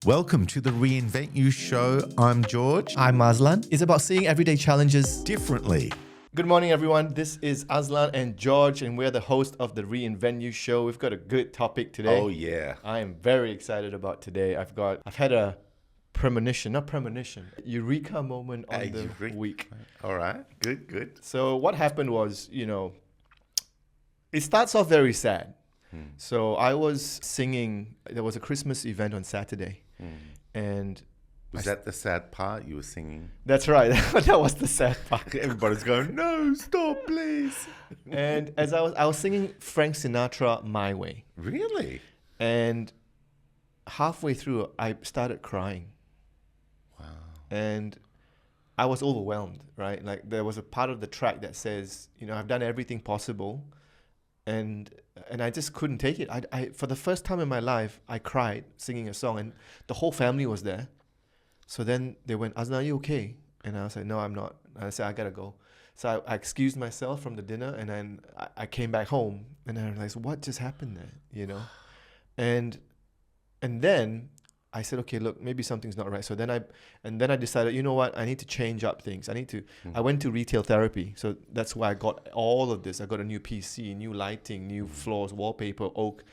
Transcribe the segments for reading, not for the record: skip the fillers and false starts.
Welcome to the Reinvent You Show. I'm George. I'm Azlan. It's about seeing everyday challenges Differently. Good morning, everyone. This is Azlan and George, and we're the host of the Reinvent You Show. We've got a good topic today. Oh, yeah. I am very excited about today. I've had a eureka moment on the week. All right. Good. So what happened was, it starts off very sad. So I was singing. There was a Christmas event on Saturday, and Was that the sad part you were singing? that's right. That was the sad part. Everybody's going, no, stop, please. And as I was singing Frank Sinatra, "My Way," Really? and halfway through, I started crying. Wow. And I was overwhelmed, right? Like there was a part of the track that says, I've done everything possible, and I just couldn't take it. I for the first time in my life, I cried singing a song, and the whole family was there. So then they went, "Azlan, are you okay?" And I was like, "No, I'm not." And I said, "I gotta go." So I excused myself from the dinner, and then I came back home, and I realized what just happened there, and then I said, okay, look, maybe something's not right. So then I decided, you know what, I need to change up things. I went to retail therapy. So that's why I got all of this. I got a new PC, new lighting, new floors, wallpaper, oak.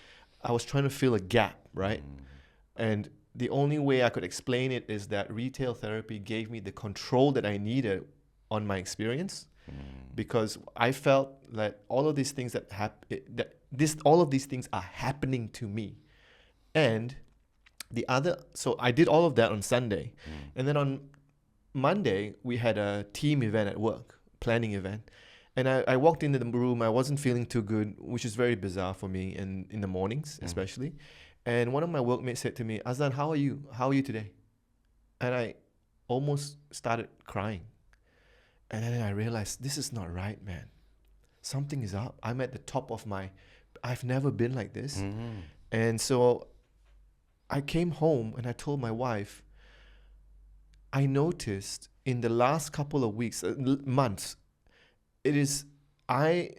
I was trying to fill a gap, right? And the only way I could explain it is that retail therapy gave me the control that I needed on my experience, because I felt that all of these things all of these things are happening to me. And so I did all of that on Sunday. And then on Monday, we had a team event at work, planning event. And I walked into the room, I wasn't feeling too good, which is very bizarre for me in the mornings, especially. And one of my workmates said to me, "Azlan, how are you? How are you today?" And I almost started crying. And then I realized, this is not right, man. Something is up. I'm at the top of I've never been like this. And so I came home and I told my wife, I noticed in the last couple of weeks, months, I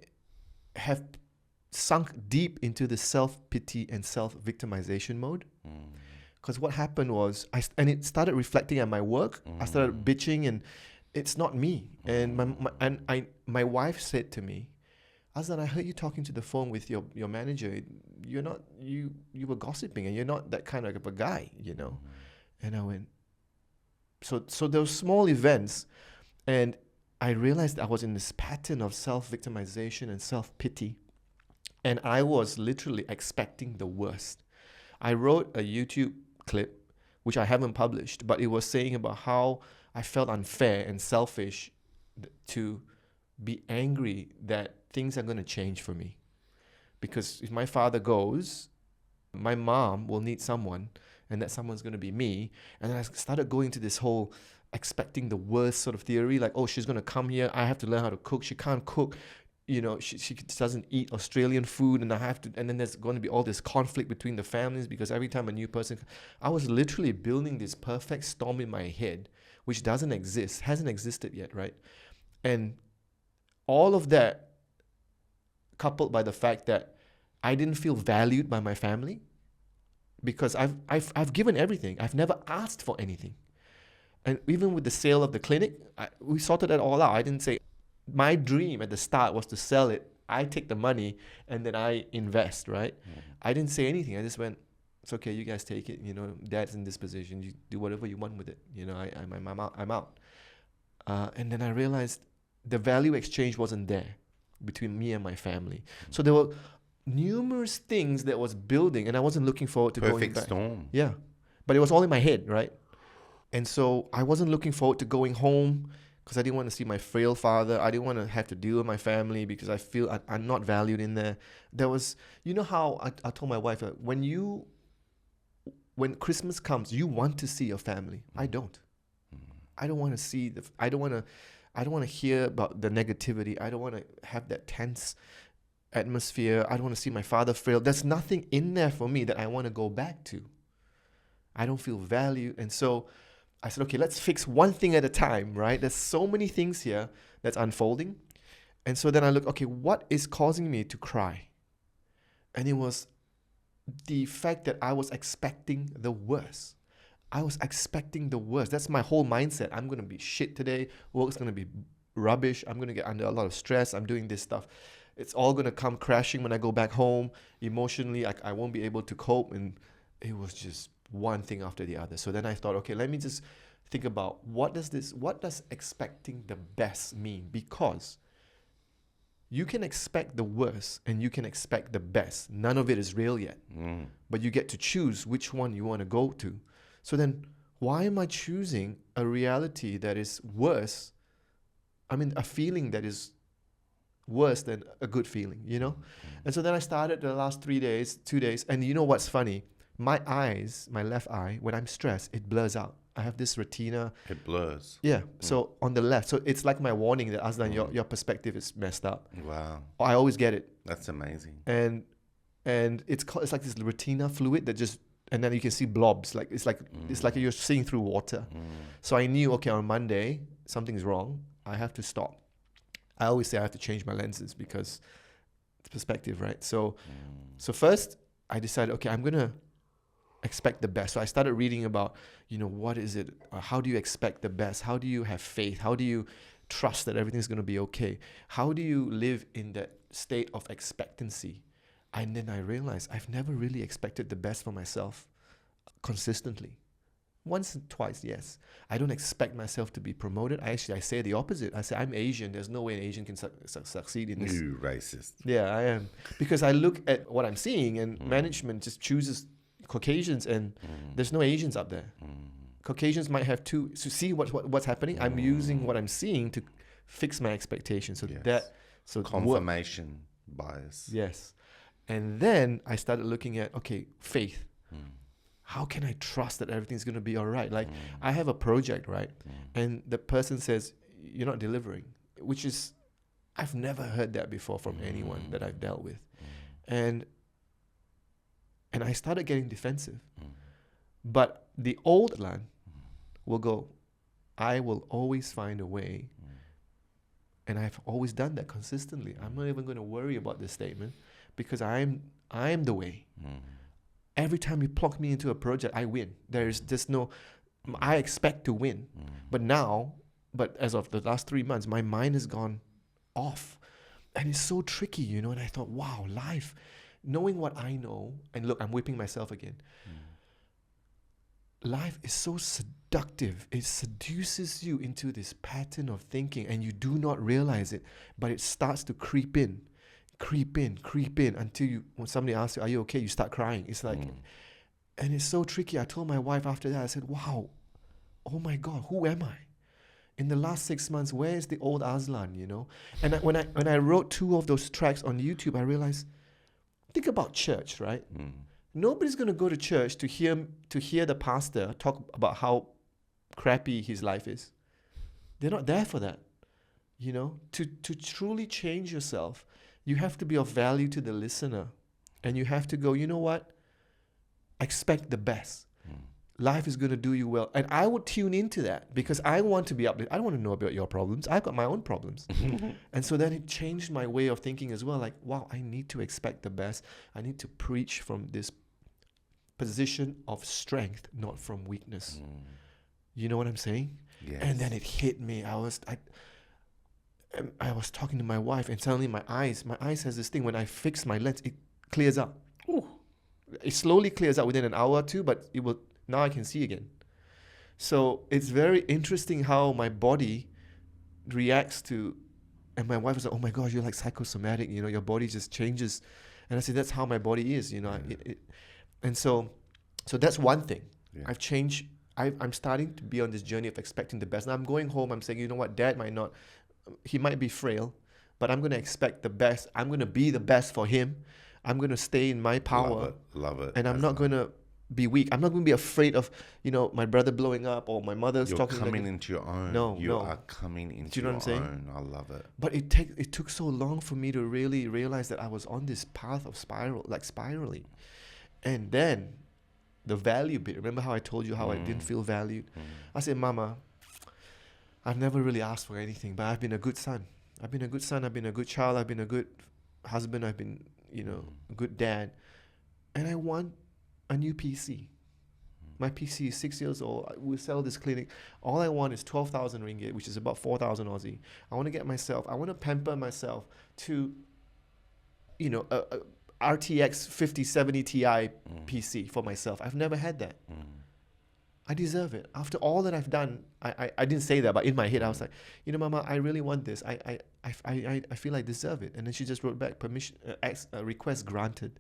have sunk deep into the self-pity and self-victimization mode. Because what happened was, it started reflecting at my work. I started bitching, and it's not me. And my wife said to me, "Azlan, I heard you talking to the phone with your manager. You're not, you were gossiping, and you're not that kind of a guy, And I went, so those small events, and I realized I was in this pattern of self-victimization and self-pity, and I was literally expecting the worst. I wrote a YouTube clip, which I haven't published, but it was saying about how I felt unfair and selfish to be angry that things are going to change for me. Because if my father goes, my mom will need someone, and that someone's going to be me. And then I started going to this whole expecting the worst sort of theory, like, oh, she's going to come here, I have to learn how to cook. She can't cook, she doesn't eat Australian food, and and then there's going to be all this conflict between the families, because every time a new person, I was literally building this perfect storm in my head, which hasn't existed yet, right? And all of that, coupled by the fact that I didn't feel valued by my family, because I've given everything. I've never asked for anything. And even with the sale of the clinic, we sorted that all out. I didn't say, my dream at the start was to sell it. I take the money and then I invest, right? I didn't say anything. I just went, it's okay, you guys take it. Dad's in this position. You do whatever you want with it. I'm out. And then I realized the value exchange wasn't there between me and my family. So there were numerous things that was building, and I wasn't looking forward to going back. Perfect storm. Yeah. But it was all in my head, right? And so I wasn't looking forward to going home, because I didn't want to see my frail father. I didn't want to have to deal with my family, because I feel I'm not valued in there. There was, how I told my wife, when Christmas comes, you want to see your family. I don't. I don't want to see I don't want to hear about the negativity. I don't want to have that tense atmosphere. I don't want to see my father fail. There's nothing in there for me that I want to go back to. I don't feel valued. And so I said, okay, let's fix one thing at a time, right? There's so many things here that's unfolding. And so then I look, okay, what is causing me to cry? And it was the fact that I was expecting the worst. I was expecting the worst. That's my whole mindset. I'm going to be shit today. Work's going to be rubbish. I'm going to get under a lot of stress. I'm doing this stuff. It's all going to come crashing when I go back home. Emotionally, I won't be able to cope. And it was just one thing after the other. So then I thought, okay, let me just think about what does expecting the best mean? Because you can expect the worst and you can expect the best. None of it is real yet. But you get to choose which one you want to go to. So then why am I choosing a reality that is worse? I mean, a feeling that is worse than a good feeling, you know? And so then I started the last 2 days. And you know what's funny? My eyes, my left eye, when I'm stressed, it blurs out. I have this retina. It blurs. Yeah. So on the left. So it's like my warning that, Azlan, your perspective is messed up. Wow. I always get it. That's amazing. And it's like this retina fluid that just, and then you can see blobs. Like it's like you're seeing through water. So I knew, okay, on Monday, something's wrong. I have to stop. I always say I have to change my lenses because it's perspective, right? So first I decided, okay, I'm going to expect the best. So I started reading about, what is it? How do you expect the best? How do you have faith? How do you trust that everything's going to be okay? How do you live in that state of expectancy? And then I realized I've never really expected the best for myself consistently. Once and twice, yes. I don't expect myself to be promoted. I say the opposite. I say, I'm Asian. There's no way an Asian can succeed in this. You racist. Yeah, I am. Because I look at what I'm seeing and management just chooses Caucasians and there's no Asians up there. Caucasians might have two. So see what's happening? I'm using what I'm seeing to fix my expectations. So confirmation bias. Yes. And then I started looking at, okay, faith. How can I trust that everything's going to be all right? Like I have a project, right? And the person says, you're not delivering, which is, I've never heard that before from anyone that I've dealt with. And I started getting defensive. But the old Azlan will go, I will always find a way. And I've always done that consistently. I'm not even going to worry about this statement because I am the way. Every time you plug me into a project, I win. There's just no, I expect to win. But as of the last 3 months, my mind has gone off. And it's so tricky, and I thought, wow, life, knowing what I know, and look, I'm whipping myself again. Life is so seductive. It seduces you into this pattern of thinking and you do not realize it, but it starts to creep in until when somebody asks you, are you okay? You start crying. It's like, and it's so tricky. I told my wife after that, I said, wow, oh my God, who am I? In the last 6 months, where is the old Azlan, And when I wrote 2 of those tracks on YouTube, I realized, think about church, right? Nobody's going to go to church to hear the pastor talk about how crappy his life is. They're not there for that. To truly change yourself, you have to be of value to the listener. And you have to go, you know what? Expect the best. Life is going to do you well. And I would tune into that because I want to be updated. I don't want to know about your problems. I've got my own problems. And so then it changed my way of thinking as well. Like, wow, I need to expect the best. I need to preach from this position of strength, not from weakness. You know what I'm saying? Yes. And then it hit me. I was talking to my wife and suddenly my eyes has this thing, when I fix my lens, it clears up. It slowly clears out within an hour or two, but now I can see again. So it's very interesting how my body reacts to, and my wife was like, oh my gosh, you're like psychosomatic, your body just changes. And I said, that's how my body is, and so that's one thing. Yeah. I've changed. I'm starting to be on this journey of expecting the best. Now I'm going home, I'm saying, you know what, Dad he might be frail, but I'm going to expect the best. I'm going to be the best for him. I'm going to stay in my power. Love it. And I'm not going to be weak. I'm not going to be afraid of, my brother blowing up or my mother's talking. You're coming into your own. You are coming into your own. I love it. But it took so long for me to really realize that I was on this path of spiraling. And then the value bit. Remember how I told you how I didn't feel valued? I said, Mama, I've never really asked for anything, but I've been a good son. I've been a good child. I've been a good husband. I've been, a good dad. And I want a new PC. My PC is 6 years old. We sell this clinic. All I want is 12,000 ringgit, which is about 4,000 Aussie. I want to get myself, I want to pamper myself to, you know, a RTX 5070 Ti PC for myself. I've never had that. I deserve it. After all that I've done, I didn't say that, but in my head I was like, you know, Mama, I really want this. I feel I deserve it. And then she just wrote back, request granted.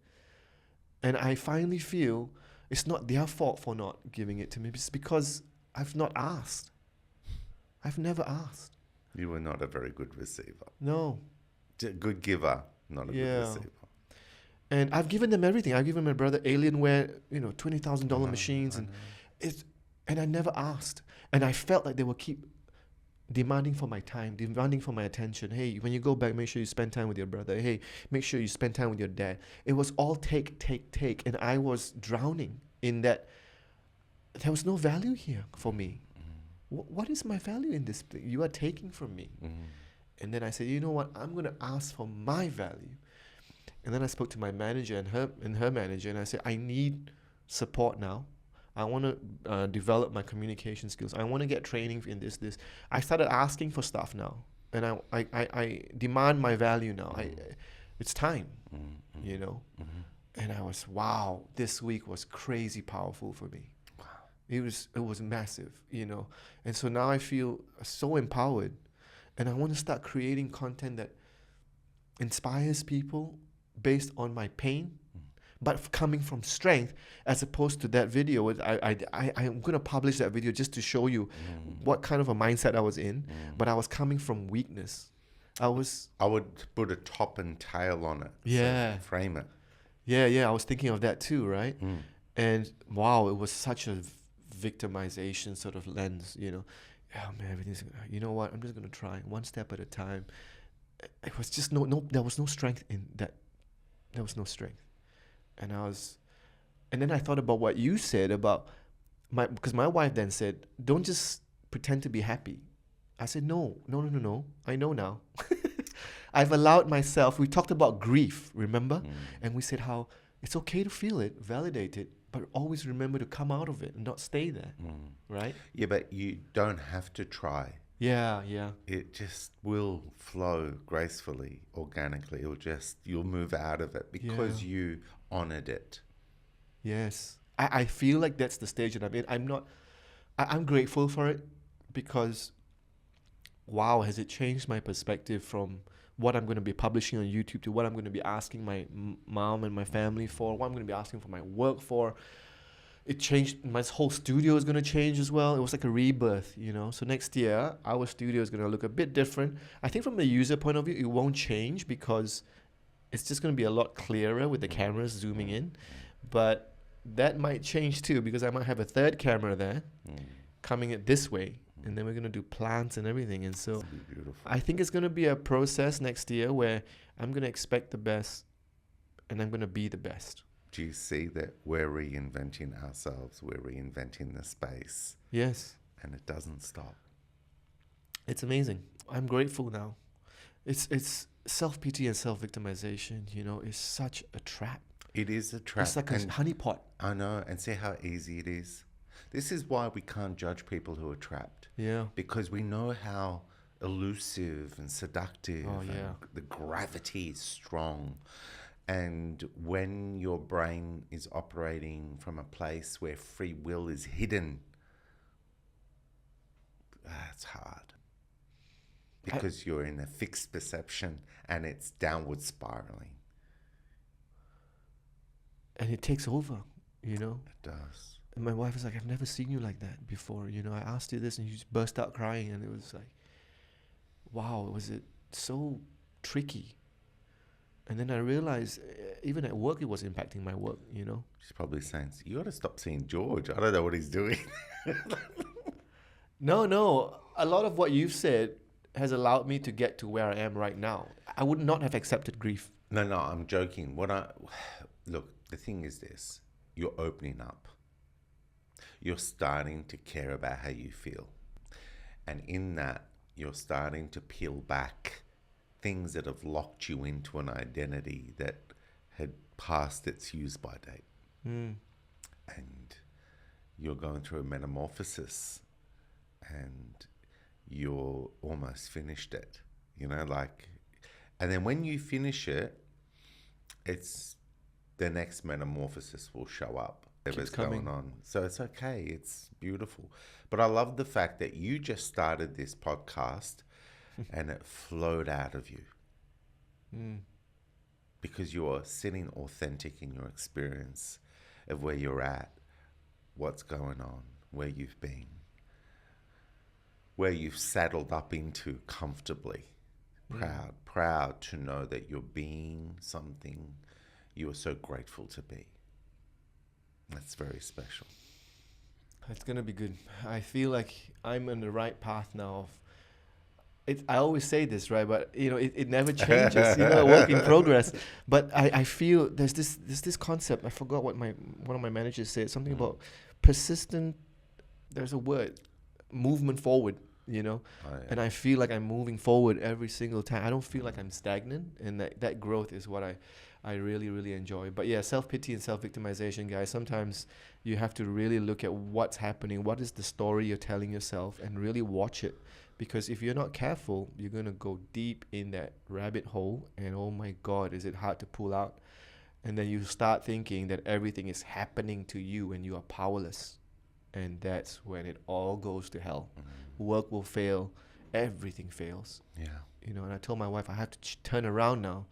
And I finally feel it's not their fault for not giving it to me. It's because I've not asked. I've never asked. You were not a very good receiver. No. Good giver, not a good receiver. And I've given them everything. I've given my brother Alienware, you know, $20,000 machines, and I never asked. And I felt like they will keep demanding for my time, demanding for my attention. Hey, when you go back, make sure you spend time with your brother. Hey, make sure you spend time with your dad. It was all take. And I was drowning in that. There was no value here for me. What is my value in this thing? You are taking from me. And then I said, you know what? I'm going to ask for my value. And then I spoke to my manager and her manager, and I said, I need support now. I want to develop my communication skills. I want to get training in this. I started asking for stuff now, and I demand my value now. It's time, you know. And I was, wow, this week was crazy powerful for me. Wow. It was massive, you know. And so now I feel so empowered, and I want to start creating content that inspires people based on my pain, but coming from strength, as opposed to that video. I'm going to publish that video just to show you what kind of a mindset I was in, but I was coming from weakness. I would put a top and tail on it. Yeah. So frame it. Yeah, I was thinking of that too, right? And wow, it was such a victimization sort of lens, you know. Oh man, everything's, you know what, I'm just going to try one step at a time. It was just there was no strength in that. There was no strength. And then I thought about what you said about because my wife then said, don't just pretend to be happy. I said, no. I know now. I've allowed myself, we talked about grief, remember? And we said how it's okay to feel it, validate it, but always remember to come out of it and not stay there, right? Yeah, but you don't have to try. Yeah. It just will flow gracefully, organically. You'll move out of it because you honored it. Yes. I feel like that's the stage that I'm in. I'm grateful for it because, wow, has it changed my perspective from what I'm going to be publishing on YouTube to what I'm going to be asking my mom and my family for, what I'm going to be asking for my work for. It changed. My whole studio is going to change as well. It was like a rebirth, you know. So next year, our studio is going to look a bit different. I think from the user point of view, it won't change because it's just going to be a lot clearer with the cameras zooming in. But that might change too because I might have a third camera there coming it this way. And then we're going to do plants and everything. And so I think it's going to be a process next year where I'm going to expect the best and I'm going to be the best. Do you see that we're reinventing ourselves? We're reinventing the space. Yes. And it doesn't stop. It's amazing. I'm grateful now. It's self-pity and self-victimization, you know, is such a trap. It is a trap. It's like a honeypot. I know. And see how easy it is. This is why we can't judge people who are trapped. Yeah. Because we know how elusive and seductive and the gravity is strong. And when your brain is operating from a place where free will is hidden, that's hard. Because you're in a fixed perception and it's downward spiraling. And it takes over, you know? It does. And my wife is like, I've never seen you like that before. You know, I asked you this and you just burst out crying. And it was like, wow, was it so tricky? And then I realized, even at work, it was impacting my work, you know? She's probably saying, you got to stop seeing George. I don't know what he's doing. No. A lot of what you've said has allowed me to get to where I am right now. I would not have accepted grief. No, I'm joking. Look, the thing is this. You're opening up. You're starting to care about how you feel. And in that, you're starting to peel back things that have locked you into an identity that had passed its use-by date. And you're going through a metamorphosis and you're almost finished it, and then when you finish it, it's the next metamorphosis will show up. Whatever's going on. So it's okay. It's beautiful. But I love the fact that you just started this podcast and it flowed out of you. Because you're sitting authentic in your experience of where you're at, what's going on, where you've been, where you've saddled up into comfortably. Proud to know that you're being something you are so grateful to be. That's very special. It's going to be good. I feel like I'm on the right path now. I always say this, right? But, it never changes. A work in progress. But I feel there's this concept. I forgot what one of my managers said. Something about persistent, there's a word, movement forward. Oh, yeah. And I feel like I'm moving forward every single time. I don't feel like I'm stagnant, and that growth is what I really, really enjoy. But yeah, self-pity and self-victimization, guys, sometimes you have to really look at what's happening, what is the story you're telling yourself, and really watch it. Because if you're not careful, you're going to go deep in that rabbit hole, and oh my God, is it hard to pull out. And then you start thinking that everything is happening to you and you are powerless. And that's when it all goes to hell. Work will fail. Everything fails. Yeah. And I told my wife, I have to turn around now.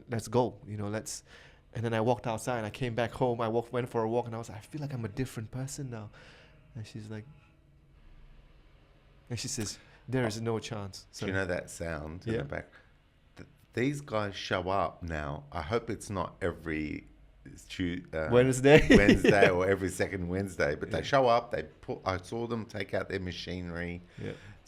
Let's go. And then I walked outside and I came back home. I went for a walk and I feel like I'm a different person now. And she's like, and she says, there is no chance. So, do you know that sound in the back? These guys show up now. I hope it's not every Wednesday or every second Wednesday, but they show up. I saw them take out their machinery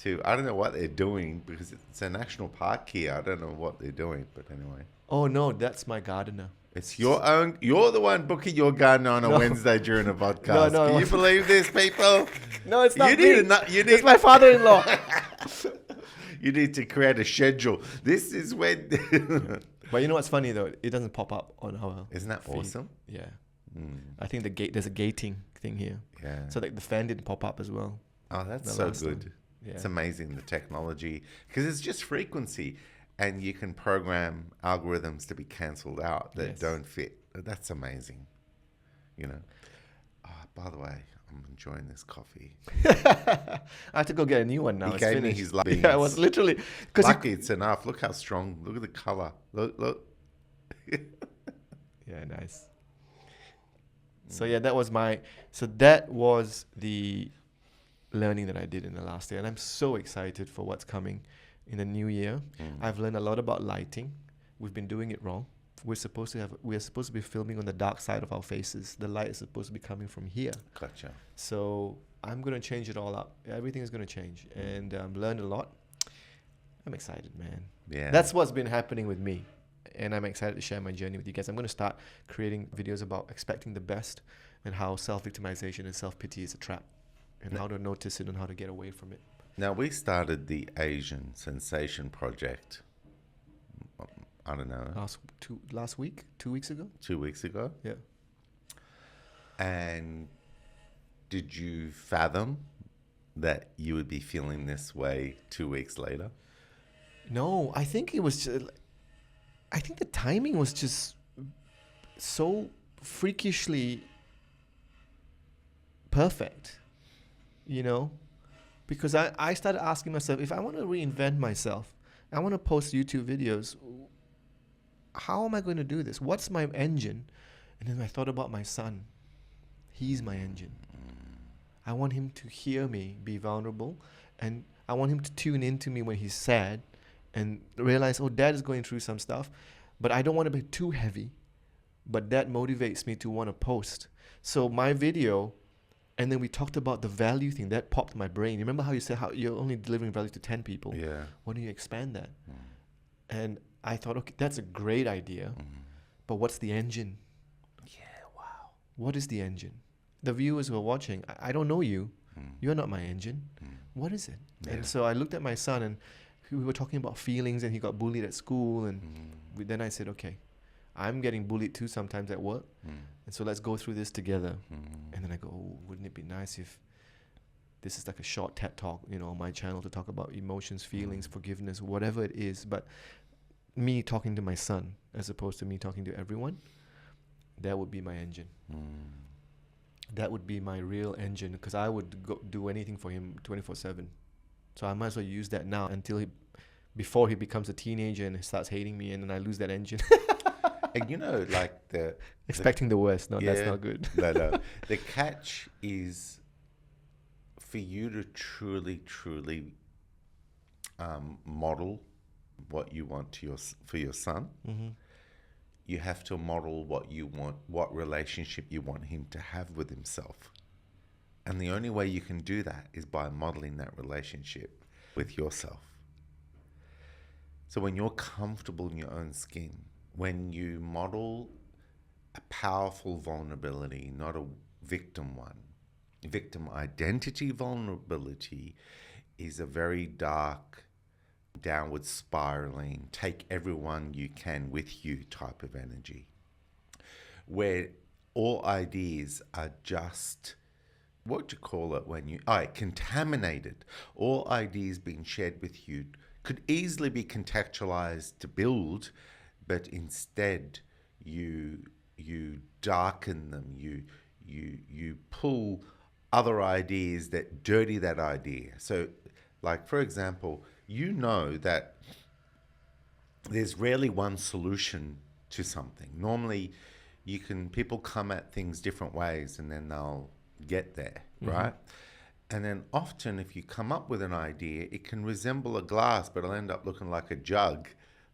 I don't know what they're doing, because it's a national park here. I don't know what they're doing, but anyway. Oh no, that's my gardener. It's your own. You're the one booking your gardener on a Wednesday during a podcast. No. Can you believe this, people? No, it's not me. It's my father-in-law. You need to create a schedule. This is when. But you know what's funny though? It doesn't pop up on our. Isn't that feed. awesome? Yeah. I think there's a gating thing here. Yeah. So like the fan didn't pop up as well. Oh, that's so good. Yeah. It's amazing, the technology, because it's just frequency, and you can program algorithms to be cancelled out that don't fit. That's amazing. By the way, I'm enjoying this coffee. I have to go get a new one now. He gave me his beans. Yeah, I was literally lucky it's enough. Look how strong. Look at the color. Look. Yeah, nice. So yeah, that was the learning that I did in the last year, and I'm so excited for what's coming in the new year. I've learned a lot about lighting. We've been doing it wrong. We're supposed to be filming on the dark side of our faces. The light is supposed to be coming from here. Gotcha. So I'm going to change it all up. Everything is going to change, and learned a lot. I'm excited, man. Yeah. That's what's been happening with me, and I'm excited to share my journey with you guys. I'm going to start creating videos about expecting the best and how self-victimization and self-pity is a trap, and how to notice it and how to get away from it. Now, we started the Asian Sensation Project, I don't know. Last week? 2 weeks ago? 2 weeks ago? Yeah. And did you fathom that you would be feeling this way 2 weeks later? No, I think it was I think the timing was just so freakishly perfect, because I started asking myself, if I want to reinvent myself, I want to post YouTube videos, how am I going to do this? What's my engine? And then I thought about my son. He's my engine. I want him to hear me be vulnerable, and I want him to tune into me when he's sad and realize, oh, dad is going through some stuff, but I don't want to be too heavy. But that motivates me to want to post. So my video, and then we talked about the value thing, that popped my brain. You remember how you said how you're only delivering value to 10 people? Yeah. Why don't you expand that? And I thought, okay, that's a great idea, but what's the engine? Yeah, wow. What is the engine? The viewers who are watching, I don't know you. You're not my engine. What is it? Yeah. And so I looked at my son, and we were talking about feelings, and he got bullied at school, and then I said, okay, I'm getting bullied too sometimes at work. And so let's go through this together. And then I go, oh, wouldn't it be nice if this is like a short TED talk, you know, on my channel to talk about emotions, feelings, forgiveness, whatever it is. But me talking to my son as opposed to me talking to everyone, that would be my engine. That would be my real engine, because I would do anything for him 24/7. So I might as well use that now until before he becomes a teenager and starts hating me, and then I lose that engine. And you know, like Expecting the worst. No, that's Yeah. not good. No. The catch is for you to truly model what you want for your son. You have to model what you want, what relationship you want him to have with himself. And the only way you can do that is by modeling that relationship with yourself. So when you're comfortable in your own skin, when you model a powerful vulnerability, not a victim one. Victim identity vulnerability is a very dark, downward spiraling, take everyone you can with you type of energy, where all ideas are just, what do you call it when you, contaminated. All ideas being shared with you could easily be contextualized to build, but instead you darken them, you pull other ideas that dirty that idea. So, like, for example, you know that there's rarely one solution to something. Normally, people come at things different ways and then they'll get there, right? And then often if you come up with an idea, it can resemble a glass, but it'll end up looking like a jug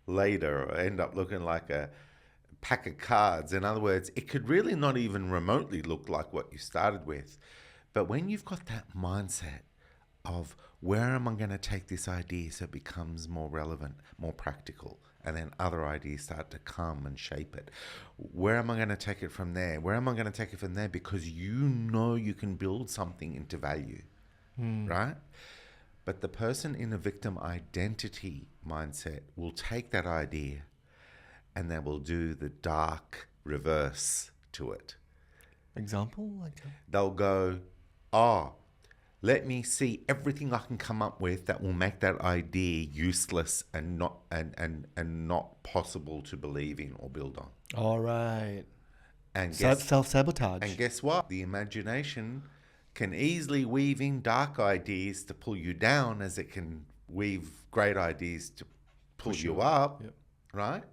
later, or end up looking like a pack of cards. In other words, it could really not even remotely look like what you started with. But when you've got that mindset of where am I going to take this idea so it becomes more relevant, more practical, and then other ideas start to come and shape it. Where am I going to take it from there? Where am I going to take it from there? Because you know you can build something into value, right? But the person in a victim identity mindset will take that idea and they will do the dark reverse to it. Example? They'll go, let me see everything I can come up with that will make that idea useless and not possible to believe in or build on. All right. And Self-sabotage. And guess what? The imagination can easily weave in dark ideas to pull you down, as it can weave great ideas to pull you up, right?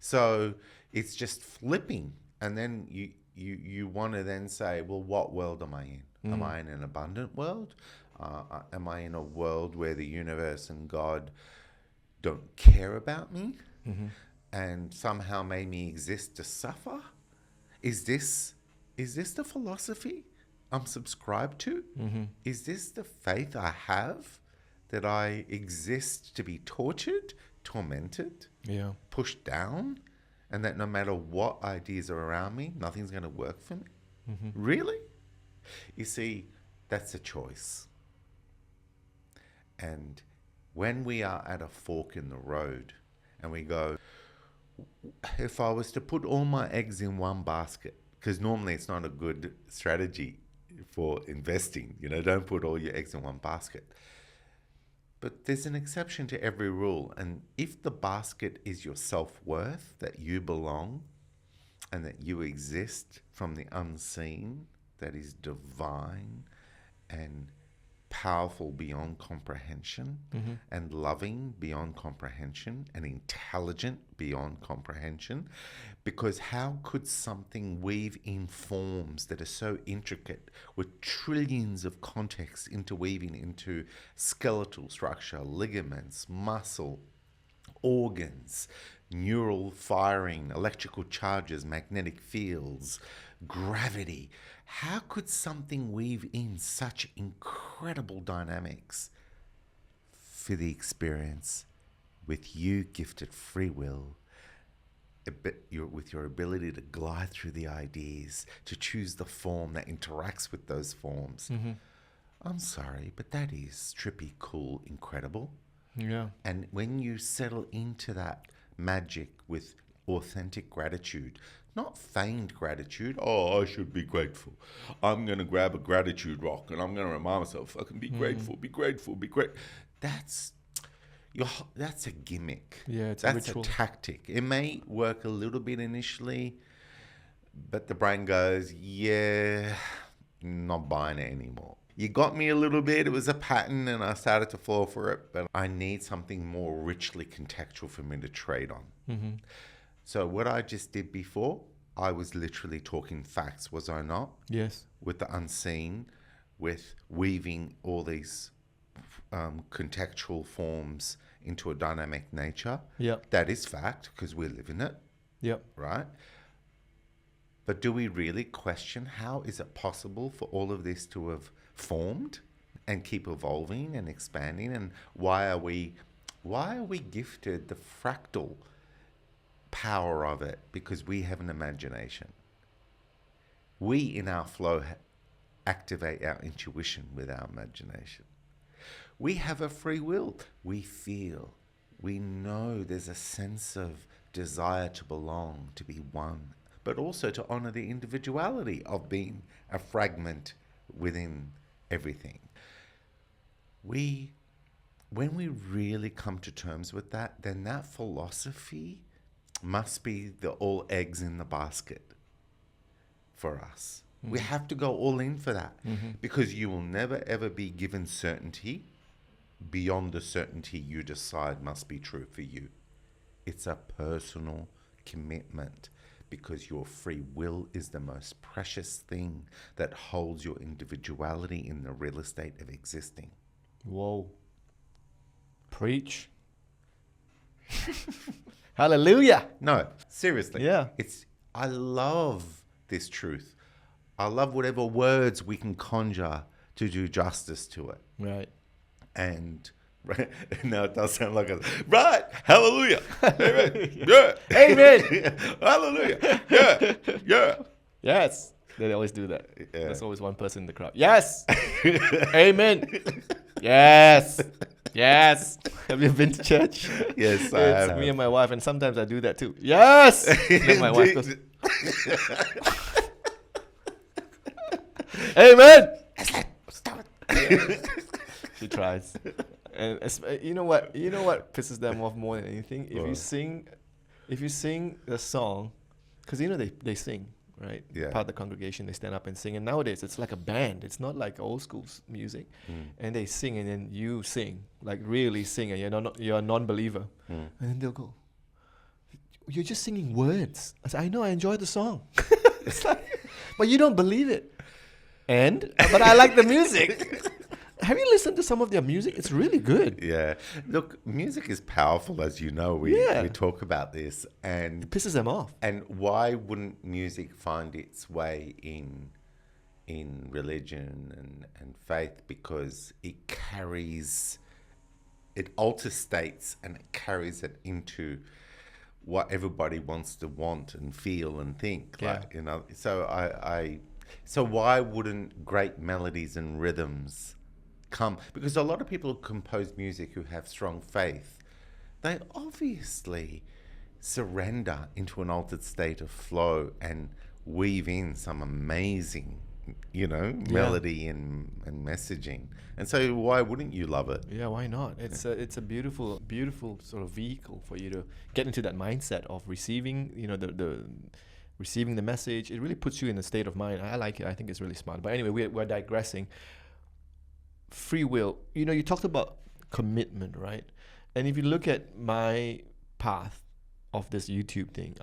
So it's just flipping. And then you want to then say, well, what world am I in? Am I in an abundant world? Am I in a world where the universe and God don't care about me and somehow made me exist to suffer? Is this the philosophy I'm subscribed to? Is this the faith I have, that I exist to be tortured, tormented, pushed down, and that no matter what ideas are around me, nothing's going to work for me? Really? You see, that's a choice. And when we are at a fork in the road and we go, if I was to put all my eggs in one basket, because normally it's not a good strategy for investing, don't put all your eggs in one basket. But there's an exception to every rule. And if the basket is your self-worth, that you belong and that you exist from the unseen, that is divine and powerful beyond comprehension, and loving beyond comprehension, and intelligent beyond comprehension, because how could something weave in forms that are so intricate, with trillions of contexts interweaving into skeletal structure, ligaments, muscle, organs, neural firing, electrical charges, magnetic fields, gravity? How could something weave in such incredible dynamics for the experience with you gifted free will, with your ability to glide through the ideas, to choose the form that interacts with those forms? I'm sorry, but that is trippy, cool, incredible. Yeah. And when you settle into that magic with authentic gratitude, not feigned gratitude. Oh, I should be grateful. I'm going to grab a gratitude rock and I'm going to remind myself, I can be grateful, be grateful, be great. That's a gimmick. Yeah, it's a That's ritual. a tactic. It may work a little bit initially, but the brain goes, yeah, not buying it anymore. You got me a little bit. It was a pattern and I started to fall for it, but I need something more richly contextual for me to trade on. Mm-hmm. So what I just did before, I was literally talking facts, was I not? Yes. With the unseen, with weaving all these contextual forms into a dynamic nature. Yep. That is fact because we live in it, Yep. right? But do we really question how is it possible for all of this to have formed and keep evolving and expanding? And why are we gifted the fractal power of it? Because we have an imagination. We in our flow activate our intuition with our imagination. We have a free will. We feel, we know there's a sense of desire to belong, to be one, but also to honor the individuality of being a fragment within everything. When we really come to terms with that, then that philosophy must be the all eggs in the basket for us. Mm-hmm. We have to go all in for that because you will never ever be given certainty beyond the certainty you decide must be true for you. It's a personal commitment because your free will is the most precious thing that holds your individuality in the real estate of existing. Whoa. Preach. Hallelujah. No, seriously. Yeah. I love this truth. I love whatever words we can conjure to do justice to it. Right. And now it does sound like right, hallelujah, amen, yeah, Amen, hallelujah, yeah, yeah, yes. They always do that. Yeah. There's always one person in the crowd. Yes, amen, yes, yes. Have you been to church? Yes, I it's have. me and my wife, and sometimes I do that too. Yes. Then my wife goes, amen. Stop it. She tries, and you know what pisses them off more than anything. If you sing the song, because they sing, right? Yeah. Part of the congregation, they stand up and sing, and nowadays it's like a band. It's not like old school music, and they sing, and then you sing, like really sing, and you're a non-believer, and then they'll go, "You're just singing words." I said, "I know, I enjoy the song." It's like, but you don't believe it, but I like the music. Have you listened to some of their music? It's really good. Yeah. Look, music is powerful, as you know. We talk about this. And it pisses them off. And why wouldn't music find its way in religion and faith? Because it alters states and it carries it into what everybody wants to want and feel and think. Yeah. So why wouldn't great melodies and rhythms come? Because a lot of people who compose music who have strong faith, they obviously surrender into an altered state of flow and weave in some amazing, melody and messaging. And so why wouldn't you love it? Yeah, why not? It's a beautiful sort of vehicle for you to get into that mindset of receiving, receiving the message. It really puts you in a state of mind. I like it. I think it's really smart. But anyway, we're digressing. Free will. You talked about commitment, right? And if you look at my path of this YouTube thing,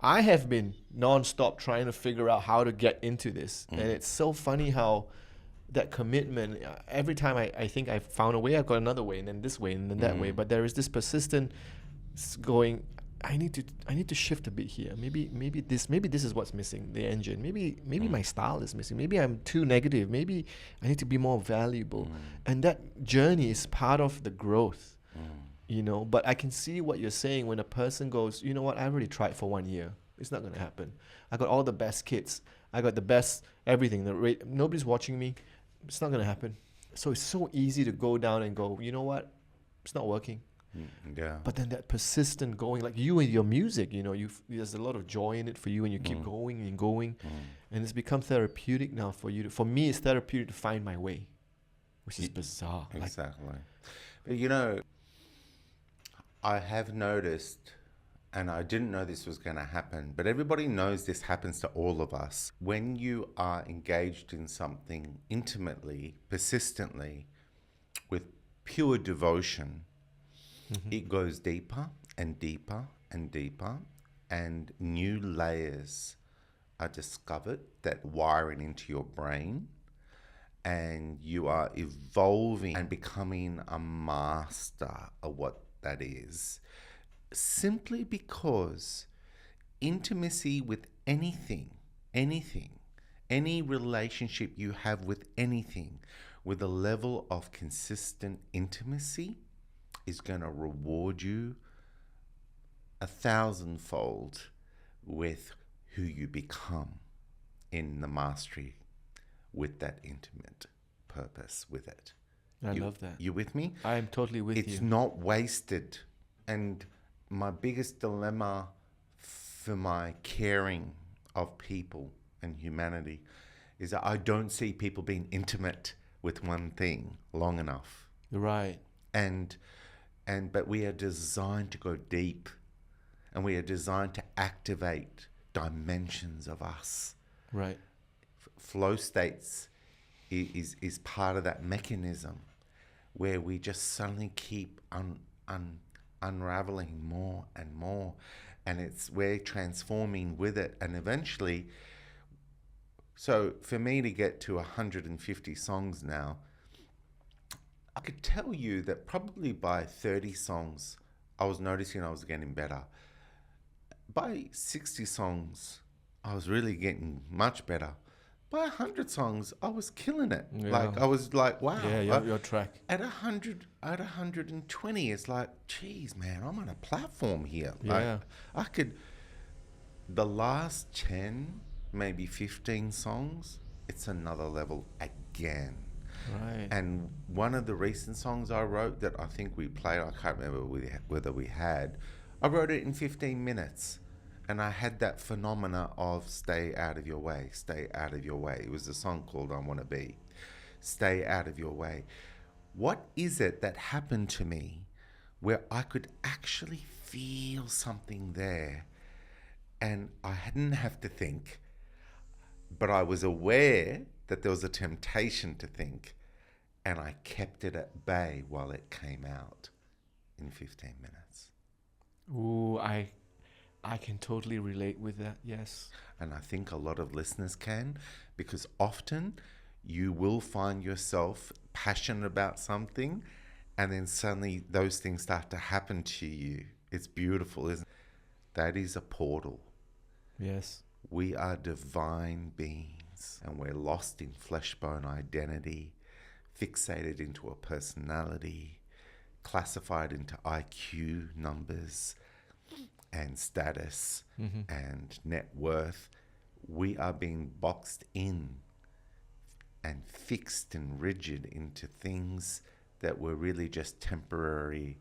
I have been nonstop trying to figure out how to get into this. And it's so funny how that commitment, every time I think I've found a way, I've got another way, and then this way, and then that way. But there is this persistent going, I need to shift a bit here. Maybe this is what's missing, the engine. Maybe my style is missing. Maybe I'm too negative. Maybe I need to be more valuable. And that journey is part of the growth, But I can see what you're saying when a person goes, you know what, I already tried for 1 year. It's not going to happen. I got all the best kids. I got the best everything. Nobody's watching me. It's not going to happen. So it's so easy to go down and go, you know what, it's not working. Yeah. But then that persistent going, like you and your music, you know, there's a lot of joy in it for you, and you keep going and going, and it's become therapeutic now for you. For me, it's therapeutic to find my way, which is bizarre. Exactly. But you know, I have noticed, and I didn't know this was going to happen, but everybody knows this happens to all of us. When you are engaged in something intimately, persistently, with pure devotion, it goes deeper and deeper and deeper, and new layers are discovered that wiring into your brain, and you are evolving and becoming a master of what that is, simply because intimacy with anything, any relationship you have with anything, with a level of consistent intimacy, is going to reward you 1,000-fold with who you become in the mastery with that intimate purpose with it. I love that. You with me? I am totally with you. It's not wasted. And my biggest dilemma for my caring of people and humanity is that I don't see people being intimate with one thing long enough. Right. But we are designed to go deep, and we are designed to activate dimensions of us. Right. Flow states is part of that mechanism where we just suddenly keep unraveling more and more, and we're transforming with it, and eventually. So for me to get to 150 songs now, I could tell you that probably by 30 songs, I was noticing I was getting better. By 60 songs, I was really getting much better. By 100 songs, I was killing it. Yeah. Like, I was like, wow. Yeah, your track. At 120, it's like, geez, man, I'm on a platform here. Yeah. I could, the last 10, maybe 15 songs, it's another level again. Right. And one of the recent songs I wrote that I think we played, I can't remember whether we had, I wrote it in 15 minutes. And I had that phenomena of stay out of your way, stay out of your way. It was a song called I Want to Be. Stay out of your way. What is it that happened to me where I could actually feel something there, and I didn't have to think, but I was aware that there was a temptation to think, and I kept it at bay while it came out in 15 minutes. Ooh, I can totally relate with that, yes. And I think a lot of listeners can, because often you will find yourself passionate about something, and then suddenly those things start to happen to you. It's beautiful, isn't it? That is a portal. Yes. We are divine beings, and we're lost in flesh-bone identity, fixated into a personality, classified into IQ numbers and status and net worth. We are being boxed in and fixed and rigid into things that were really just temporary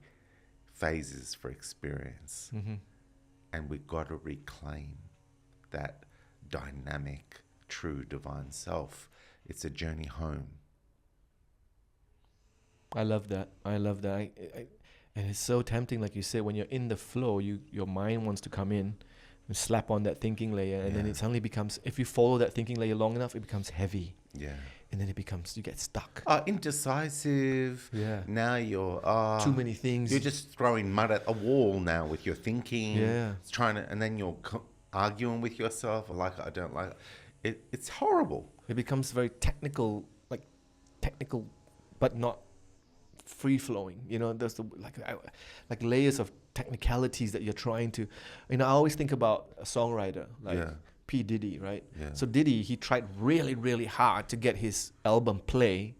phases for experience. And we've got to reclaim that dynamic, true divine self. It's a journey home. I love that. And it's so tempting, like you said, when you're in the flow, your mind wants to come in and slap on that thinking layer, and then it suddenly becomes, if you follow that thinking layer long enough, it becomes heavy. Yeah. And then you get stuck. Indecisive. Yeah. Now you're Too many things. You're just throwing mud at a wall now with your thinking. Yeah. It's and then you're arguing with yourself. I like it, I don't like it. It's horrible. It becomes very technical, but not free flowing. You know, there's like layers of technicalities that you're trying to. I always think about a songwriter like P. Diddy, right? Yeah. So Diddy, he tried really, really hard to get his album play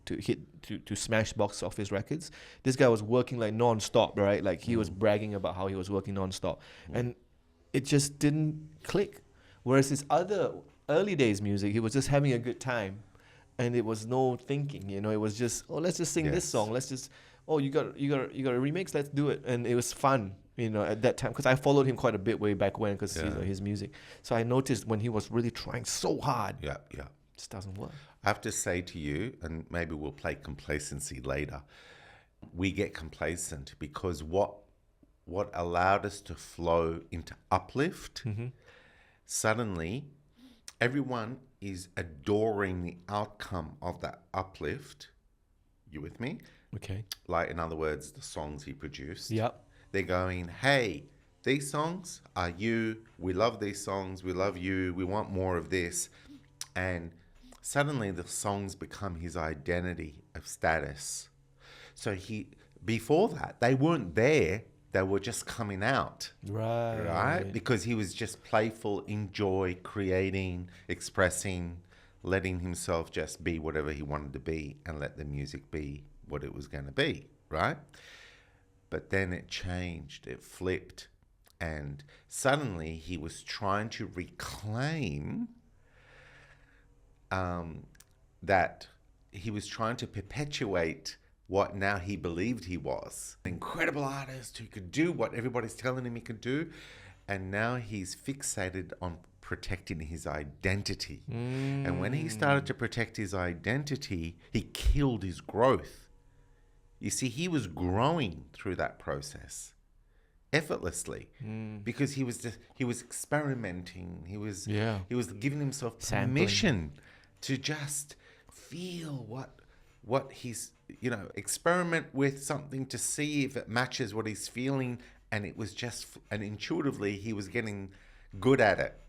to smash box office records. This guy was working like non-stop, right? Like he was bragging about how he was working non-stop, and it just didn't click. Whereas his other early days music, he was just having a good time. And it was no thinking, it was just, let's just sing this song. Let's just, oh, you got a remix, let's do it. And it was fun, you know, at that time, because I followed him quite a bit way back when, because you know, his music. So I noticed when he was really trying so hard, Yeah. it just doesn't work. I have to say to you, and maybe we'll play complacency later. We get complacent because what allowed us to flow into uplift, suddenly everyone is adoring the outcome of that uplift. You with me? Okay. Like, in other words, the songs he produced. Yep. They're going, hey, these songs are you. We love these songs. We love you. We want more of this. And suddenly the songs become his identity of status. So before that, they weren't there. They were just coming out. Right? Because he was just playful, enjoy, creating, expressing, letting himself just be whatever he wanted to be and let the music be what it was going to be, right? But then it changed, it flipped, and suddenly he was trying to reclaim that he was trying to perpetuate what now he believed he was. An incredible artist who could do what everybody's telling him he could do, and now he's fixated on protecting his identity. And when he started to protect his identity, he killed his growth. You see, he was growing through that process effortlessly because he was experimenting. He was giving himself permission to just feel what he's, you know, experiment with something to see if it matches what he's feeling. And it was and intuitively he was getting good at it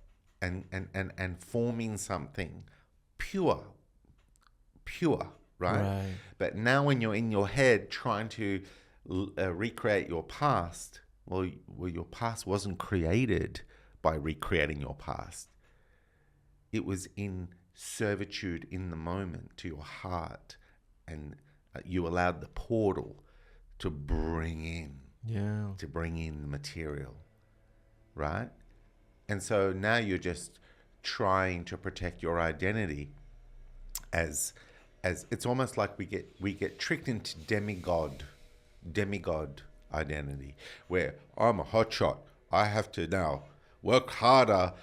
and forming something pure, right? But now when you're in your head trying to recreate your past, well, your past wasn't created by recreating your past. It was in servitude in the moment to your heart, and you allowed the portal to bring in the material, right? And so now you're just trying to protect your identity as it's almost like we get tricked into demigod identity, where I'm a hotshot. I have to now work harder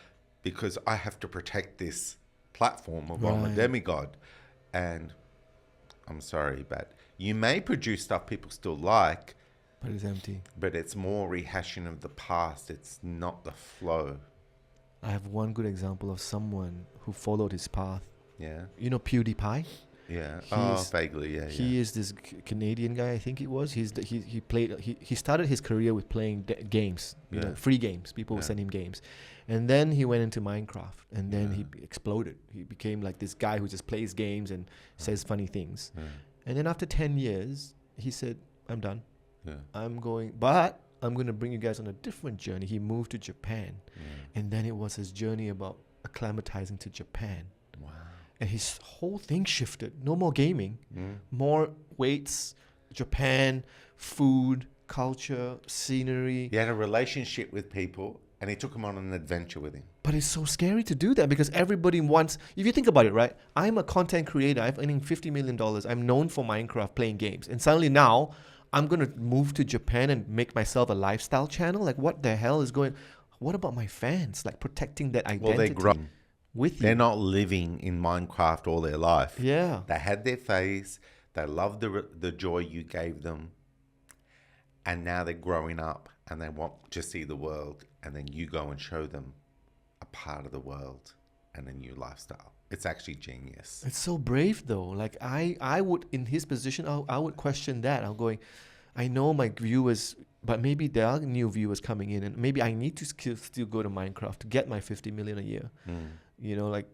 because I have to protect this platform of I'm a demigod. And I'm sorry, but you may produce stuff people still like, but it's empty. But it's more rehashing of the past. It's not the flow. I have one good example of someone who followed his path. Yeah. You know PewDiePie? Yeah. Vaguely. Yeah. He is this Canadian guy, I think it was. He started his career with playing games, you know, free games. People would send him games, and then he went into Minecraft, and then he exploded. He became like this guy who just plays games and says funny things. And then after 10 years, he said, "I'm done. I'm going to bring you guys on a different journey." He moved to Japan, and then it was his journey about acclimatizing to Japan. Wow. And his whole thing shifted. No more gaming, more weights, Japan, food, culture, scenery. He had a relationship with people, and he took them on an adventure with him. But it's so scary to do that because everybody wants, if you think about it, right? I'm a content creator. I'm earning $50 million. I'm known for Minecraft, playing games. And suddenly now I'm going to move to Japan and make myself a lifestyle channel. Like, what the hell is going? What about my fans? Like, protecting that identity. Well, they grow with you. They're not living in Minecraft all their life. Yeah. They had their phase. They loved the joy you gave them. And now they're growing up and they want to see the world. And then you go and show them a part of the world and a new lifestyle. It's actually genius. It's so brave though. Like I would, in his position, I would question that. I'm going, I know my viewers, but maybe there are new viewers coming in and maybe I need to still go to Minecraft to get my 50 million a year. You know, like,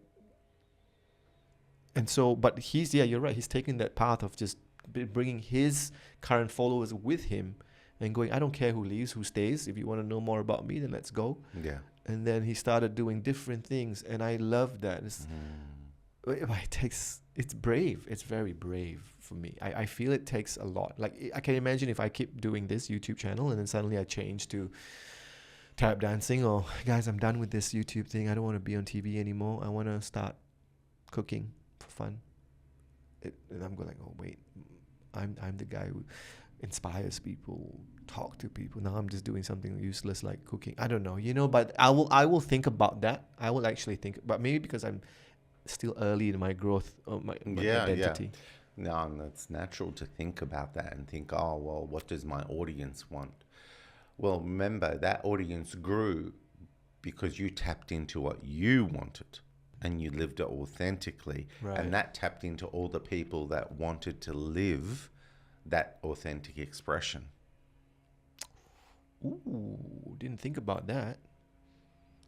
and so, but you're right. He's taking that path of just bringing his current followers with him and going, I don't care who leaves, who stays. If you want to know more about me, then let's go. Yeah. And then he started doing different things. And I love that. It's brave. It's very brave for me. I feel it takes a lot. Like, I can imagine if I keep doing this YouTube channel and then suddenly I change to tap dancing, or guys, I'm done with this YouTube thing. I don't want to be on TV anymore. I want to start cooking for fun. And I'm going like, oh wait, I'm the guy who, inspires people, talk to people. Now I'm just doing something useless like cooking. I don't know, you know, but I will think about that. I will actually think, but maybe because I'm still early in my growth of my identity. No, and it's natural to think about that and think, oh, well, what does my audience want? Well, remember, that audience grew because you tapped into what you wanted and you lived it authentically. Right. And that tapped into all the people that wanted to live that authentic expression. Ooh, didn't think about that.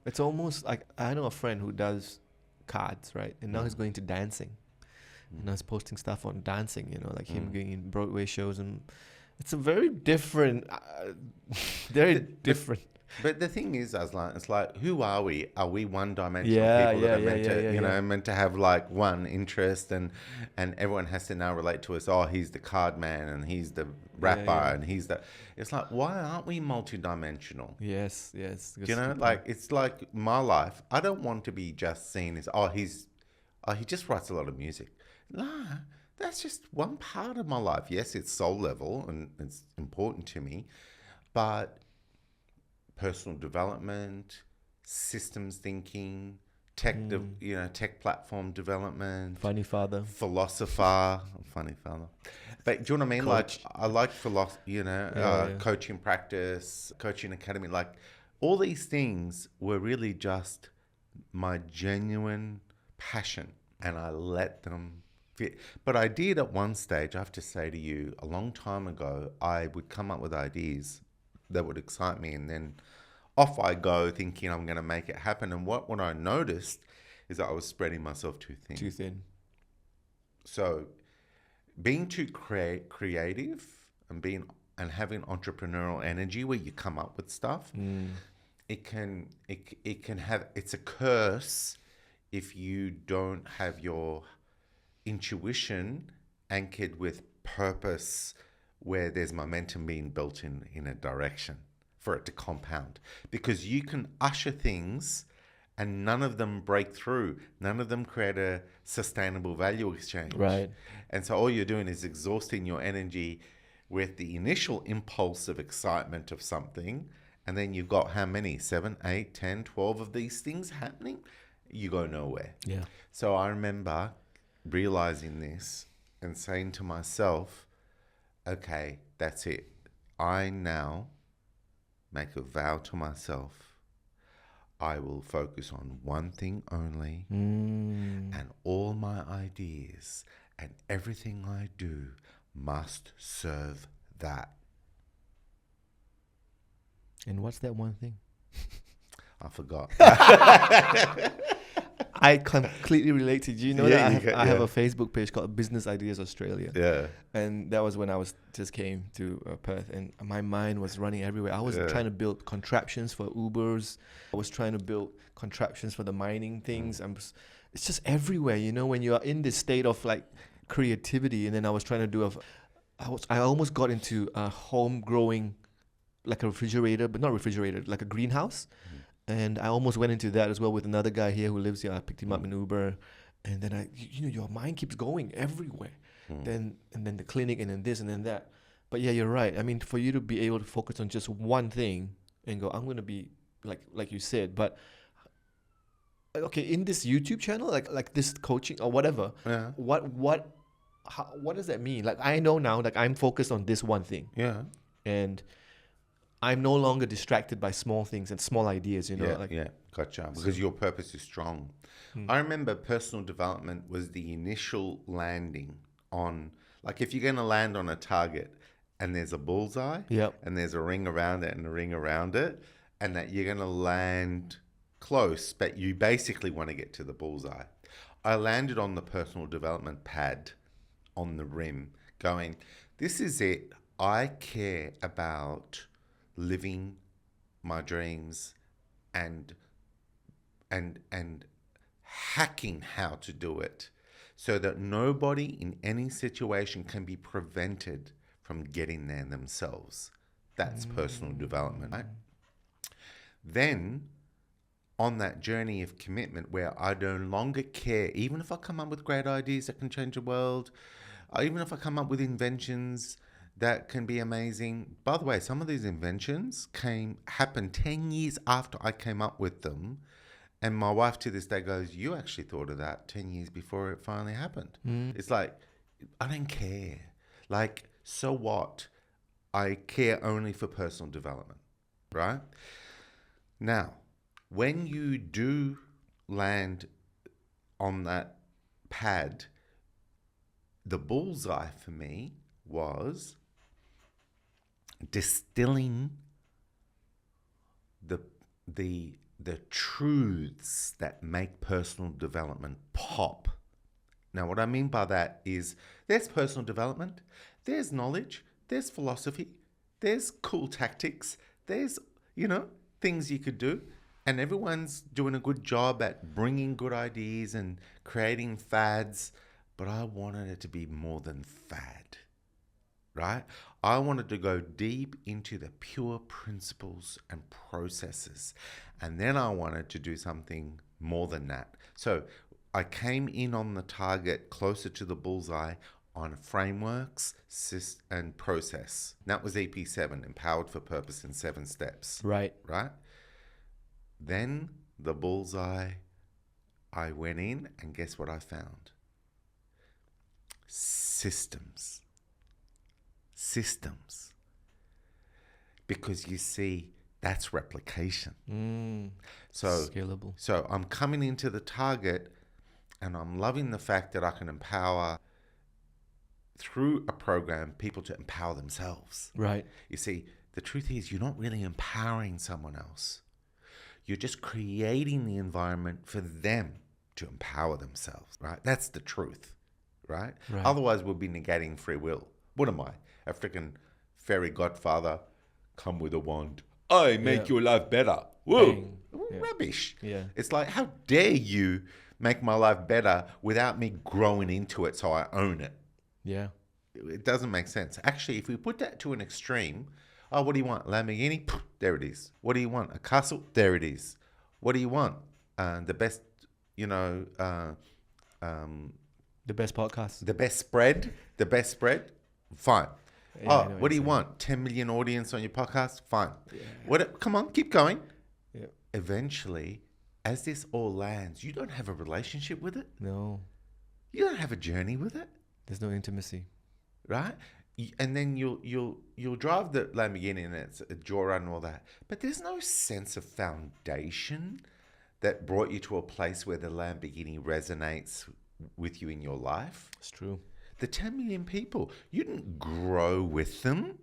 It's almost like I know a friend who does cards, right? And now he's going to dancing. And I was posting stuff on dancing, you know, like him going in Broadway shows, and it's a very different, different. But the thing is, Azlan, it's like, who are we? Are we one-dimensional people that are meant to have like one interest, and everyone has to now relate to us? Oh, he's the card man, and he's the rapper, and he's the. It's like, why aren't we multi-dimensional? Yes. You know, like it's like my life. I don't want to be just seen as he just writes a lot of music. Nah, that's just one part of my life. Yes, it's soul level and it's important to me, but personal development, systems thinking, tech platform development, Funny father, philosopher, funny father. But do you know what I mean? Coach. Like I like philosophy, coaching practice, coaching academy. Like all these things were really just my genuine passion, and I let them fit. But I did at one stage, I have to say to you, a long time ago, I would come up with ideas that would excite me, and then off I go thinking I'm going to make it happen. And what I noticed is that I was spreading myself too thin. Too thin. So being too creative and having entrepreneurial energy where you come up with stuff, it can have, it's a curse if you don't have your intuition anchored with purpose, where there's momentum being built in a direction for it to compound. Because you can usher things and none of them break through. None of them create a sustainable value exchange. Right. And so all you're doing is exhausting your energy with the initial impulse of excitement of something. And then you've got how many? 7, 8, 10, 12 of these things happening? You go nowhere. Yeah. So I remember realizing this and saying to myself, okay, that's it. I now make a vow to myself. I will focus on one thing only, and all my ideas and everything I do must serve that. And what's that one thing? I forgot. I completely relate to you. You know that I have a Facebook page called Business Ideas Australia. Yeah. And that was when I just came to Perth, and my mind was running everywhere. I was trying to build contraptions for Ubers. I was trying to build contraptions for the mining things. It's just everywhere, you know, when you are in this state of like creativity. And then I was trying to do I almost got into a home growing, like a refrigerator, but not refrigerator, like a greenhouse. And I almost went into that as well with another guy here who lives here. I picked him up in Uber, and then your mind keeps going everywhere. And then the clinic, and then this, and then that. But yeah, you're right. I mean, for you to be able to focus on just one thing and go, I'm going to be like you said. But okay, in this YouTube channel, like this coaching or whatever, what does that mean? Like I know now, like I'm focused on this one thing. Yeah. And I'm no longer distracted by small things and small ideas, you know. Gotcha. Because your purpose is strong. I remember personal development was the initial landing on, like if you're going to land on a target and there's a bullseye, and there's a ring around it and a ring around it, and that you're going to land close, but you basically want to get to the bullseye. I landed on the personal development pad on the rim going, this is it. I care about living my dreams and hacking how to do it so that nobody in any situation can be prevented from getting there themselves. That's personal development, right? Then on that journey of commitment where I no longer care, even if I come up with great ideas that can change the world, even if I come up with inventions that can be amazing. By the way, some of these inventions happened 10 years after I came up with them. And my wife to this day goes, you actually thought of that 10 years before it finally happened. It's like, I don't care. Like, so what? I care only for personal development, right? Now, when you do land on that pad, the bullseye for me was distilling the truths that make personal development pop. Now, what I mean by that is there's personal development, there's knowledge, there's philosophy, there's cool tactics, there's, things you could do. And everyone's doing a good job at bringing good ideas and creating fads. But I wanted it to be more than fad, right? I wanted to go deep into the pure principles and processes. And then I wanted to do something more than that. So I came in on the target closer to the bullseye on frameworks and process. That was EP7, Empowered for Purpose in 7 Steps. Right. Right? Then the bullseye, I went in and guess what I found? Systems. Because you see, that's replication. So scalable. So I'm coming into the target and I'm loving the fact that I can empower through a program people to empower themselves. Right. You see, the truth is you're not really empowering someone else. You're just creating the environment for them to empower themselves, right? That's the truth, right? Otherwise, we'll be negating free will. What am I? A freaking fairy godfather, come with a wand. I make your life better. Whoa. Rubbish. Yeah. It's like, how dare you make my life better without me growing into it so I own it? Yeah. It doesn't make sense. Actually, if we put that to an extreme, oh, what do you want? Lamborghini? There it is. What do you want? A castle? There it is. What do you want? The best, The best podcast. the best spread? The best spread? Fine. Yeah, What do you want? 10 million audience on your podcast? Fine. Yeah. Come on, keep going. Yeah. Eventually, as this all lands, you don't have a relationship with it. No. You don't have a journey with it. There's no intimacy. Right? And then you'll drive the Lamborghini and it's a joyride and all that. But there's no sense of foundation that brought you to a place where the Lamborghini resonates with you in your life. It's true. The 10 million people, you didn't grow with them.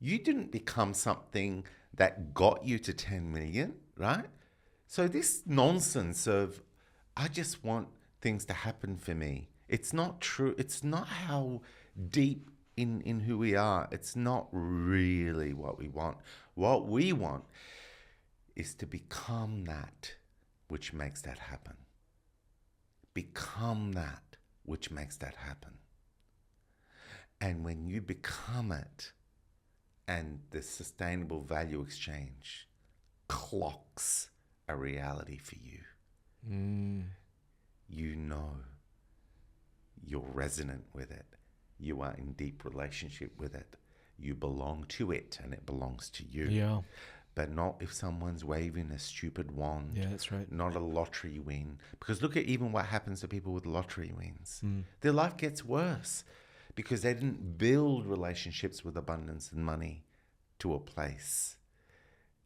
You didn't become something that got you to 10 million, right? So this nonsense of, I just want things to happen for me. It's not true. It's not how deep in who we are. It's not really what we want. What we want is to become that which makes that happen. Become that which makes that happen. And when you become it, and the sustainable value exchange clocks a reality for you, you know you're resonant with it. You are in deep relationship with it. You belong to it and it belongs to you. Yeah. But not if someone's waving a stupid wand. Yeah, that's right. Not a lottery win. Because look at even what happens to people with lottery wins. Their life gets worse because they didn't build relationships with abundance and money to a place.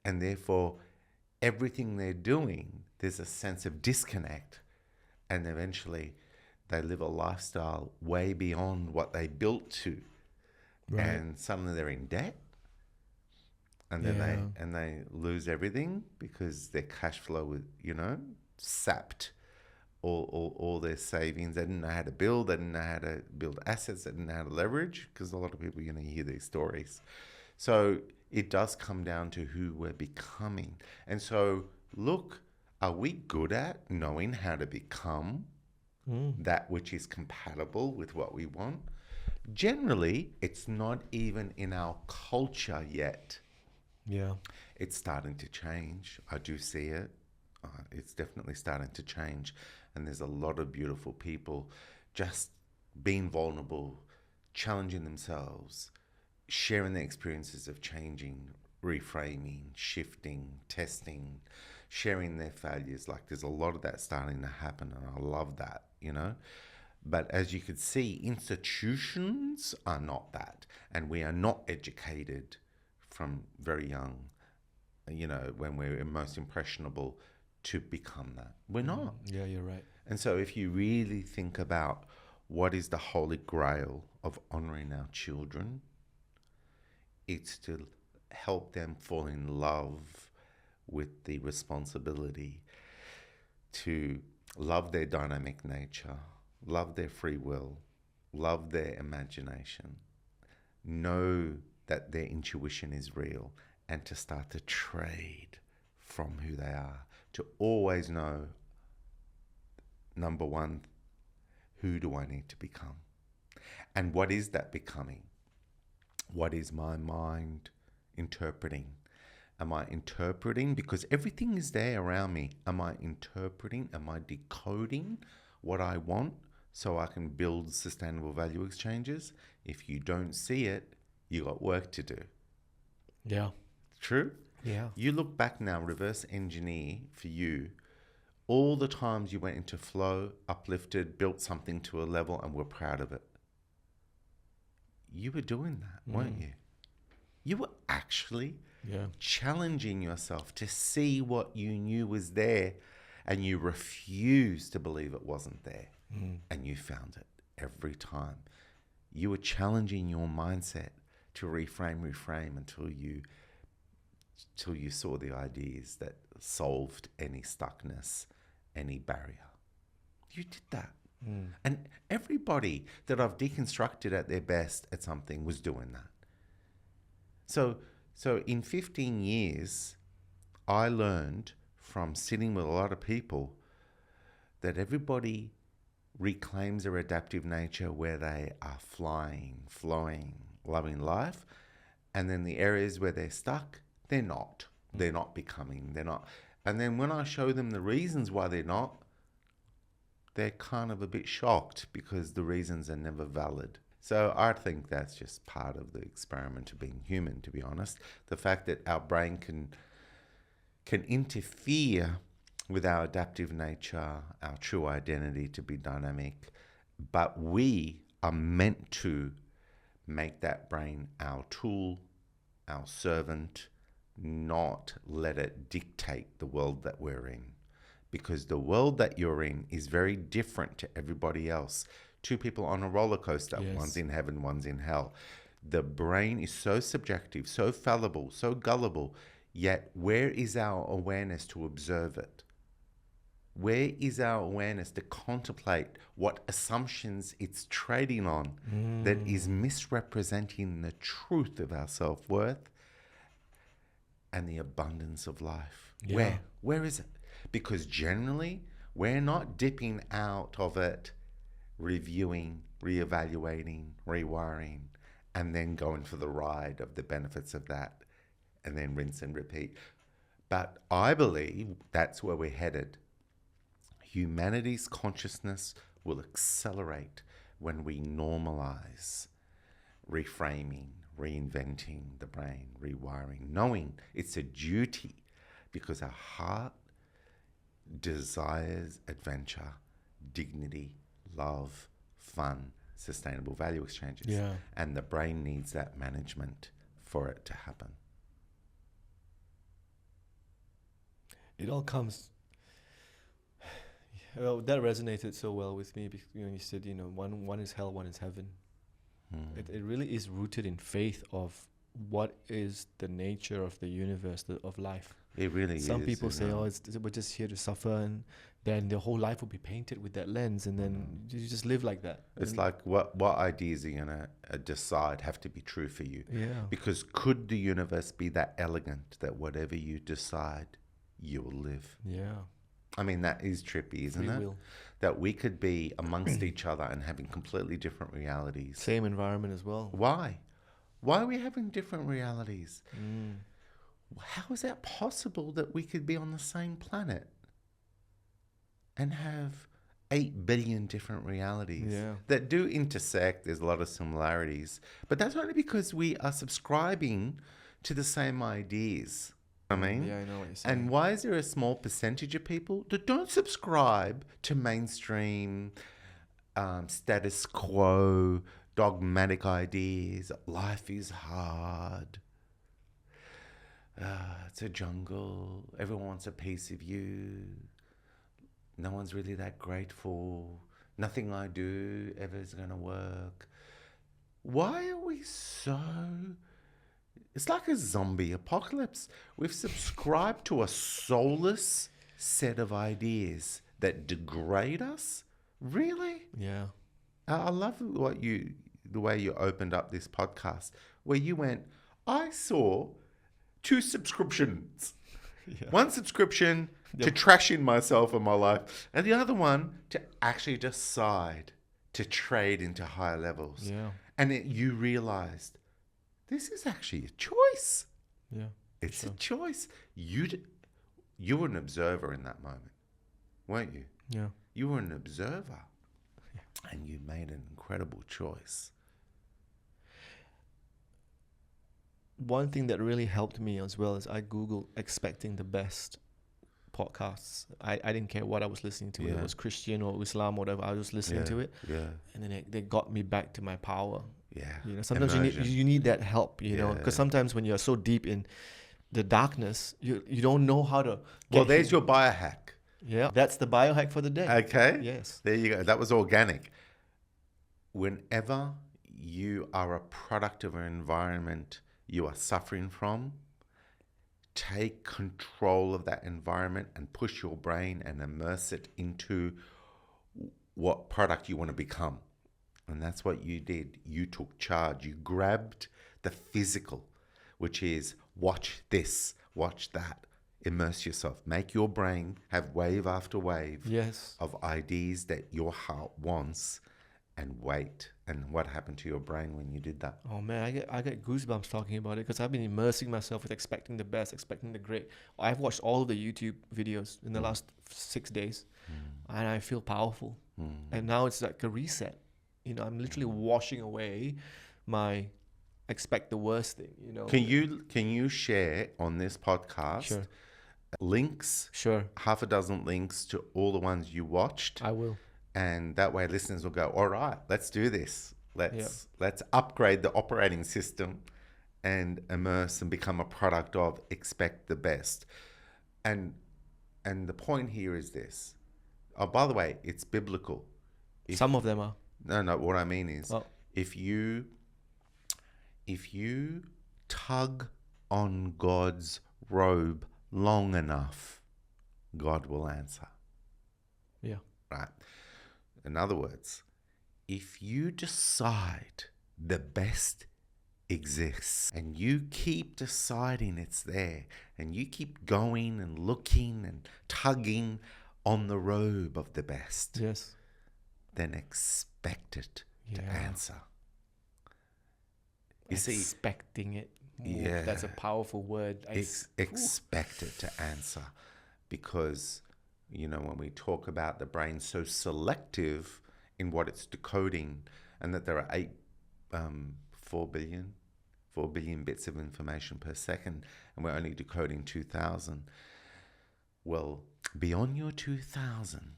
And therefore, everything they're doing, there's a sense of disconnect. And eventually, they live a lifestyle way beyond what they built to. Right. And suddenly they're in debt. And then they lose everything because their cash flow was, sapped all their savings. They didn't know how to build. They didn't know how to build assets. They didn't know how to leverage, because a lot of people, hear these stories. So it does come down to who we're becoming. And so, look, are we good at knowing how to become that which is compatible with what we want? Generally, it's not even in our culture yet. Yeah. It's starting to change. I do see it. It's definitely starting to change. And there's a lot of beautiful people just being vulnerable, challenging themselves, sharing their experiences of changing, reframing, shifting, testing, sharing their failures. Like there's a lot of that starting to happen, and I love that, you know. But as you could see, institutions are not that, and we are not educated from very young, you know, when we're most impressionable, to become that. We're not. Yeah, you're right. And so if you really think about what is the holy grail of honoring our children, it's to help them fall in love with the responsibility to love their dynamic nature, love their free will, love their imagination, know that their intuition is real, and to start to trade from who they are, to always know, number one, who do I need to become? And what is that becoming? What is my mind interpreting? Am I interpreting? Because everything is there around me. Am I interpreting? Am I decoding what I want so I can build sustainable value exchanges? If you don't see it, you got work to do. Yeah. True? Yeah. You look back now, reverse engineer for you, all the times you went into flow, uplifted, built something to a level, and were proud of it. You were doing that, weren't you? You were actually challenging yourself to see what you knew was there, and you refused to believe it wasn't there. And you found it every time. You were challenging your mindset to reframe until you saw the ideas that solved any stuckness, any barrier. You did that. And everybody that I've deconstructed at their best at something was doing that. So in 15 years, I learned from sitting with a lot of people that everybody reclaims their adaptive nature where they are flying, flowing, loving life. And then the areas where they're stuck, they're not. They're not becoming. They're not. And then when I show them the reasons why they're not, they're kind of a bit shocked because the reasons are never valid. So I think that's just part of the experiment of being human, to be honest. The fact that our brain can interfere with our adaptive nature, our true identity to be dynamic, but we are meant to make that brain our tool, our servant, not let it dictate the world that we're in. Because the world that you're in is very different to everybody else. Two people on a roller coaster, one's in heaven, one's in hell. The brain is so subjective, so fallible, so gullible, yet where is our awareness to observe it? Where is our awareness to contemplate what assumptions it's trading on that is misrepresenting the truth of our self-worth and the abundance of life? Yeah. Where is it? Because generally, we're not dipping out of it, reviewing, reevaluating, rewiring, and then going for the ride of the benefits of that, and then rinse and repeat. But I believe that's where we're headed. Humanity's consciousness will accelerate when we normalize reframing, reinventing the brain, rewiring, knowing it's a duty because our heart desires adventure, dignity, love, fun, sustainable value exchanges. Yeah. And the brain needs that management for it to happen. It all comes. Well, that resonated so well with me because you said, one is hell, one is heaven. It really is rooted in faith of what is the nature of the universe, of life. It really is. Some people say, we're just here to suffer, and then their whole life will be painted with that lens, and then you just live like that. It's like what ideas are you going to decide have to be true for you? Yeah. Because could the universe be that elegant that whatever you decide, you will live? Yeah. I mean, that is trippy, isn't Free it? will. That we could be amongst each other and having completely different realities. Same environment as well. Why? Why are we having different realities? How is that possible that we could be on the same planet and have 8 billion different realities Yeah. that do intersect. There's a lot of similarities, but that's only because we are subscribing to the same ideas. I mean, Yeah, I know what you're saying. and why is there a small percentage of people that don't subscribe to mainstream, status quo, dogmatic ideas? Life is hard. It's a jungle. Everyone wants a piece of you. No one's really that grateful. Nothing I do ever is going to work. Why are we so... It's like a zombie apocalypse. We've subscribed to a soulless set of ideas that degrade us. Really? Yeah. I love the way you opened up this podcast, where you went, I saw 2 subscriptions. Yeah. One subscription to trash in myself and my life, and the other one to actually decide to trade into higher levels. Yeah. And you realized this is actually a choice. Yeah. It's a choice. You were an observer in that moment, weren't you? Yeah. You were an observer, and you made an incredible choice. One thing that really helped me as well is I Googled expecting the best podcasts. I didn't care what I was listening to. Yeah. It was Christian or Islam, whatever. I was just listening to it. Yeah, And then they got me back to my power. yeah. You know, sometimes Immersion. you need that help, you know, Yeah. because sometimes when you're so deep in the darkness, you don't know how to get Well, there's him. your biohack. Yeah, that's the biohack for the day. Okay. Yes. There you go. That was organic. Whenever you are a product of an environment you are suffering from, take control of that environment and push your brain and immerse it into what product you want to become. And that's what you did. You took charge. You grabbed the physical, which is watch this, watch that, immerse yourself. Make your brain have wave after wave Yes. of ideas that your heart wants, and wait. And what happened to your brain when you did that? Oh man, I get goosebumps talking about it because I've been immersing myself with expecting the best, expecting the great. I've watched all of the YouTube videos in the last 6 days, and I feel powerful. And now it's like a reset. You know, I'm literally washing away my expect the worst thing. You know. Can you share on this podcast Sure. links, Sure. half a dozen links to all the ones you watched? I will. And that way listeners will go, all right, let's do this. Let's upgrade the operating system and immerse and become a product of expect the best. And the point here is this. Oh, by the way, it's biblical. Some of them are. No, what I mean is Oh. if you tug on God's robe long enough, God will answer. Yeah. Right? In other words, if you decide the best exists and you keep deciding it's there and you keep going and looking and tugging on the robe of the best, Yes. then expect it to Yeah. answer. You see, Expecting it. Ooh, Yeah. That's a powerful word. expect it to answer, because you know when we talk about the brain so selective in what it's decoding, and that there are 4 billion bits of information per second, and we're only decoding 2,000. Well, beyond your 2,000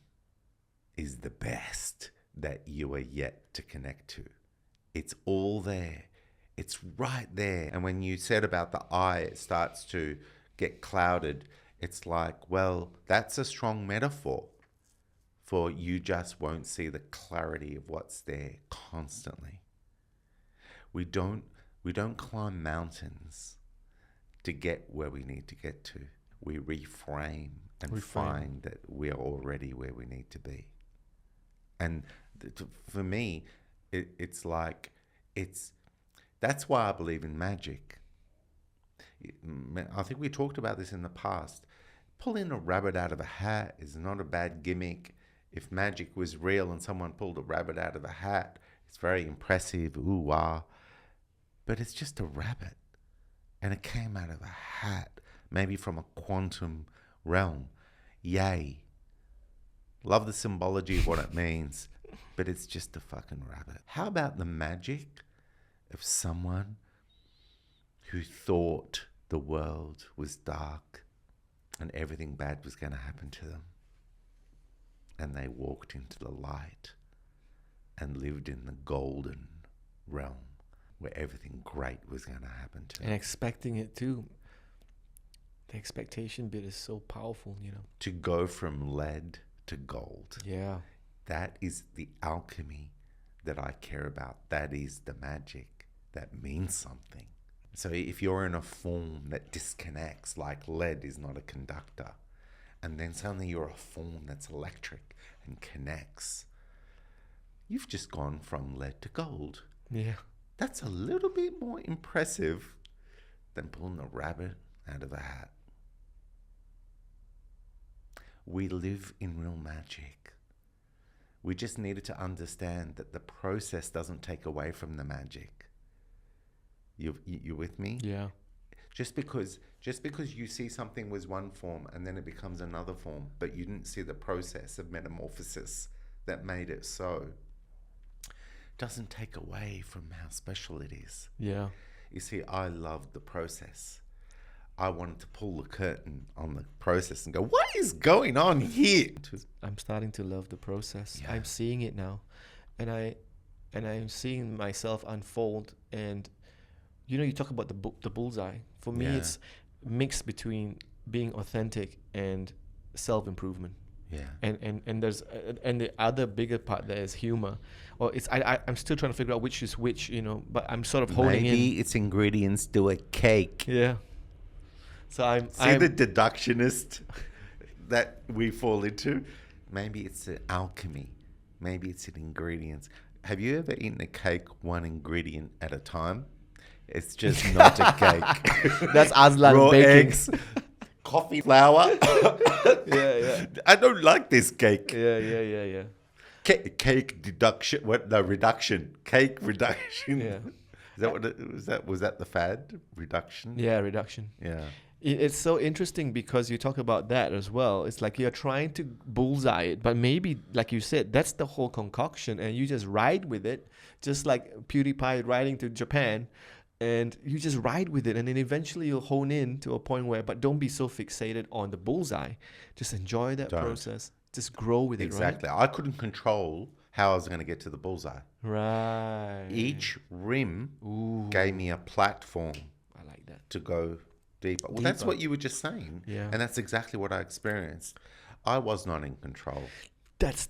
is the best that you are yet to connect to. It's all there. It's right there. And when you said about the eye, it starts to get clouded. It's like, well, that's a strong metaphor for you just won't see the clarity of what's there constantly. We don't climb mountains to get where we need to get to. We reframe and find that we're already where we need to be. And for me, that's why I believe in magic. I think we talked about this in the past. Pulling a rabbit out of a hat is not a bad gimmick. If magic was real and someone pulled a rabbit out of a hat, it's very impressive, ooh, wow. But it's just a rabbit. And it came out of a hat, maybe from a quantum realm. Yay. Love the symbology of what it means. But it's just a fucking rabbit. How about the magic of someone who thought the world was dark and everything bad was going to happen to them? And they walked into the light and lived in the golden realm where everything great was going to happen to them. And expecting it too. The expectation bit is so powerful, you know. To go from lead to gold. Yeah. That is the alchemy that I care about. That is the magic that means something. So if you're in a form that disconnects, like lead is not a conductor, and then suddenly you're a form that's electric and connects, you've just gone from lead to gold. Yeah. That's a little bit more impressive than pulling a rabbit out of a hat. We live in real magic. We just needed to understand that the process doesn't take away from the magic. You with me? Yeah. Just because you see something was one form and then it becomes another form, but you didn't see the process of metamorphosis that made it so, doesn't take away from how special it is. Yeah. You see, I loved the process. I wanted to pull the curtain on the process and go, what is going on here? I'm starting to love the process. Yeah. I'm seeing it now. And I'm seeing myself unfold. And, you know, you talk about the bullseye. For me, Yeah. it's mixed between being authentic and self-improvement. Yeah. And there's and the other bigger part there is humor. Or it's I'm still trying to figure out which is which, you know, but I'm sort of holding in. Maybe it's ingredients to a cake. Yeah. So I'm the deductionist that we fall into? Maybe it's an alchemy. Maybe it's an ingredients. Have you ever eaten a cake one ingredient at a time? It's just not a cake. That's Azlan Raw baking. eggs, coffee flour. Yeah. I don't like this cake. Yeah. Cake deduction. What? No, reduction. Cake reduction. Yeah. Is that what it was? Was that the fad? Reduction. Yeah, reduction. Yeah. It's so interesting because you talk about that as well. It's like you're trying to bullseye it, but maybe, like you said, that's the whole concoction, and you just ride with it, just like PewDiePie riding to Japan, and you just ride with it, and then eventually you'll hone in to a point where, but don't be so fixated on the bullseye. Just enjoy that process. Just grow with it, Exactly. I couldn't control how I was going to get to the bullseye. Right? Each rim Ooh, gave me a platform I like that. to go deeper. Well, that's what you were just saying. Yeah. And that's exactly what I experienced. I was not in control. That's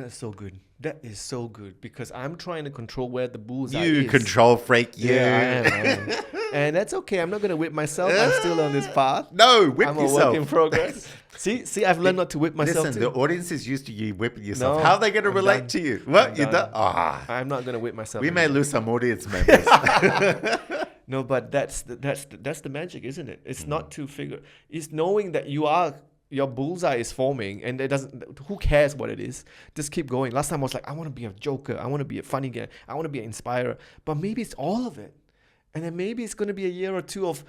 so good. That is so good because I'm trying to control where the bullseye is. You control freak, you. Yeah, I am. And that's okay. I'm not going to whip myself. I'm still on this path. No, whip I'm yourself. a work in progress. See, I've learned not to whip myself. Listen, too. the audience is used to you whipping yourself. No, How are they going to I'm relate done. to you? What? I'm You're done. done? I'm not going to whip myself. We may anymore. lose some audience members. No, but that's the magic, isn't it? It's not to figure. It's knowing that your bullseye is forming, and it doesn't. Who cares what it is? Just keep going. Last time I was like, I want to be a joker. I want to be a funny guy. I want to be an inspirer. But maybe it's all of it, and then maybe it's going to be a year or two of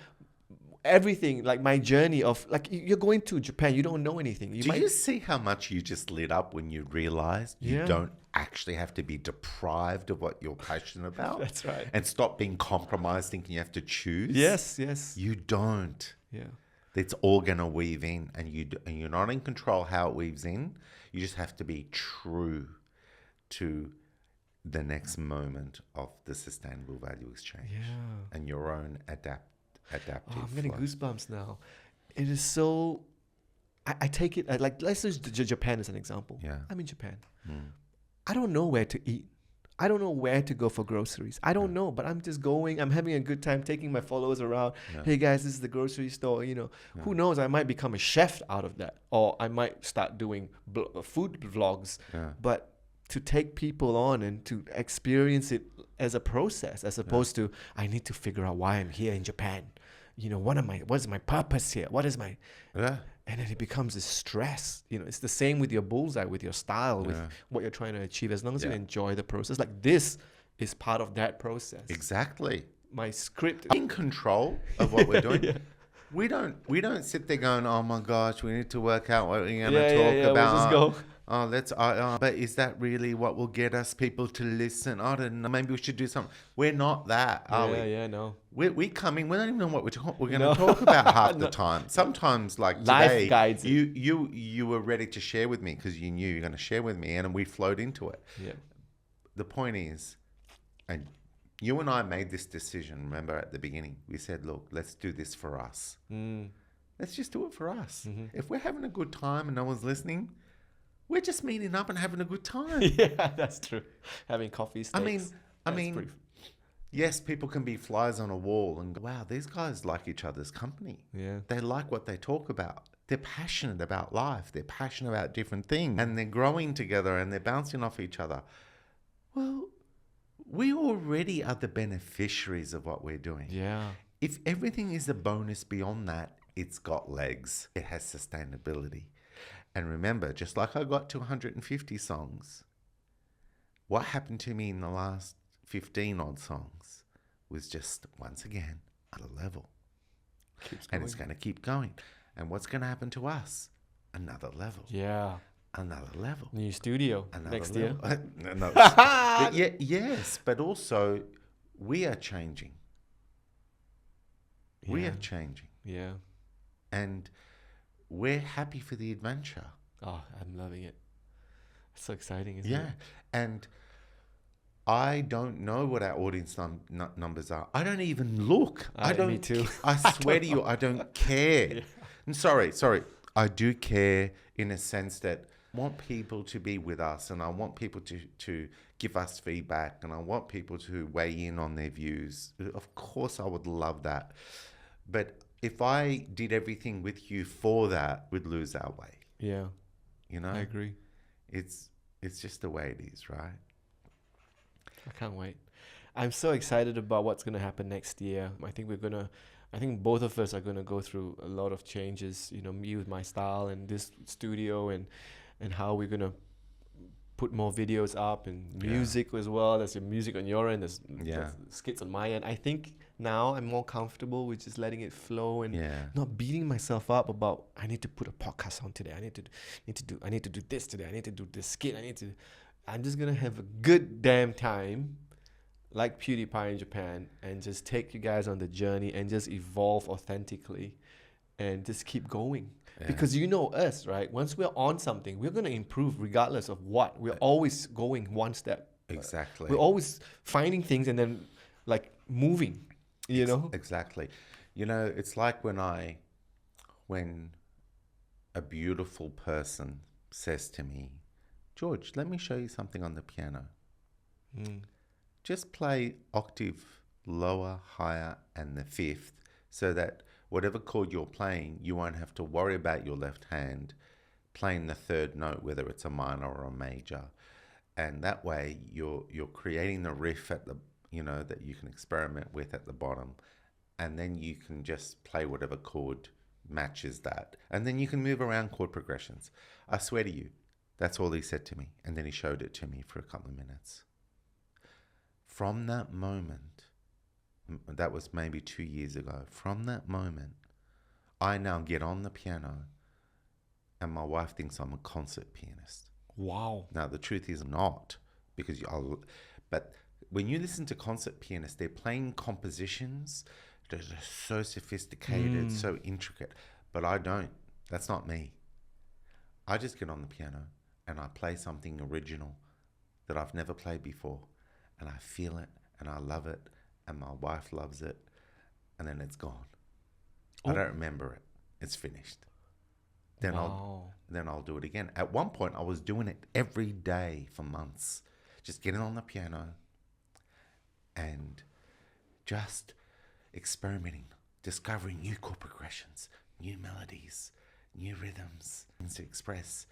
everything. Like my journey of like you're going to Japan. You don't know anything. Do you see how much you just lit up when you realized you Yeah. don't actually have to be deprived of what you're passionate about? That's right. And stop being compromised, thinking you have to choose. Yes. You don't. Yeah. It's all going to weave in, and you're not in control how it weaves in. You just have to be true to the next moment of the sustainable value exchange and your own adaptive Oh, I'm getting flow. goosebumps now. It is so. I take it like let's use Japan as an example. Yeah. I'm in Japan. Mm. I don't know where to eat. I don't know where to go for groceries. I don't know, but I'm just going. I'm having a good time taking my followers around. Yeah. Hey guys, this is the grocery store. You know, who knows? I might become a chef out of that, or I might start doing food vlogs. Yeah. But to take people on and to experience it as a process, as opposed to I need to figure out why I'm here in Japan. You know, what is my purpose here? What is my Yeah. and then it becomes a stress. You know, it's the same with your bullseye, with your style, with what you're trying to achieve. As long as you enjoy the process, like this is part of that process. Exactly. My script. In control of what we're doing. we don't sit there going, oh my gosh, we need to work out what we're going to Yeah, talk yeah, about. we'll just go. Oh, but is that really what will get us people to listen? I don't know. Maybe we should do something. We're not that, are we? Yeah, no. We come in. We don't even know what we're going No. to talk about half the time. Sometimes, like Life today, guides it. you were ready to share with me because you knew you were going to share with me, and we flowed into it. Yeah. The point is, and you and I made this decision. Remember at the beginning, we said, "Look, let's do this for us. Let's just do it for us. If we're having a good time and no one's listening." We're just meeting up and having a good time. Yeah, that's true. Having coffee, steaks. I mean, yes, people can be flies on a wall and go, wow, these guys like each other's company. Yeah. They like what they talk about. They're passionate about life. They're passionate about different things. And they're growing together and they're bouncing off each other. Well, we already are the beneficiaries of what we're doing. Yeah. If everything is a bonus beyond that, it's got legs. It has sustainability. And remember, just like I got to 150 songs, what happened to me in the last 15 odd songs was just, once again, at a level. And it's going to keep going. And what's going to happen to us? Another level. Yeah. Another level. New studio Another next level. year. No. But yes, but also we are changing. We Yeah. are changing. Yeah. And we're happy for the adventure. Oh, I'm loving it. It's so exciting, isn't Yeah. it? And I don't know what our audience numbers are. I don't even look. I don't. Me too. I swear to you, I don't care. And sorry. I do care in a sense that I want people to be with us and I want people to give us feedback and I want people to weigh in on their views. Of course, I would love that. But if I did everything with you for that, we'd lose our way. Yeah. You know? I agree. It's just the way it is, right? I can't wait. I'm so excited about what's going to happen next year. I think both of us are going to go through a lot of changes, you know, me with my style and this studio and how we're going to put more videos up and music as well. There's your music on your end, there's skits on my end. I think now I'm more comfortable with just letting it flow and not beating myself up about I need to put a podcast on today. I need to do this today. I need to do this skit. I'm just gonna have a good damn time, like PewDiePie in Japan, and just take you guys on the journey and just evolve authentically and just keep going. Yeah. Because you know us, right? Once we're on something, we're gonna improve regardless of what. We're always going one step. Exactly. We're always finding things and then like moving. You know? Exactly. You know, it's like when a beautiful person says to me, George, let me show you something on the piano. Just play octave lower, higher, and the fifth so that whatever chord you're playing, you won't have to worry about your left hand playing the third note, whether it's a minor or a major. And that way you're creating the riff at the, you know, that you can experiment with at the bottom. And then you can just play whatever chord matches that. And then you can move around chord progressions. I swear to you, that's all he said to me. And then he showed it to me for a couple of minutes. From that moment, that was maybe 2 years ago. From that moment, I now get on the piano and my wife thinks I'm a concert pianist. Wow. Now, the truth is not, because but when you listen to concert pianists, they're playing compositions that are so sophisticated, so intricate, but I don't. That's not me. I just get on the piano and I play something original that I've never played before, and I feel it and I love it and my wife loves it, and then it's gone. I don't remember it. It's finished. Then I'll do it again. At one point, I was doing it every day for months, just getting on the piano and just experimenting, discovering new chord progressions, new melodies, new rhythms, things to express.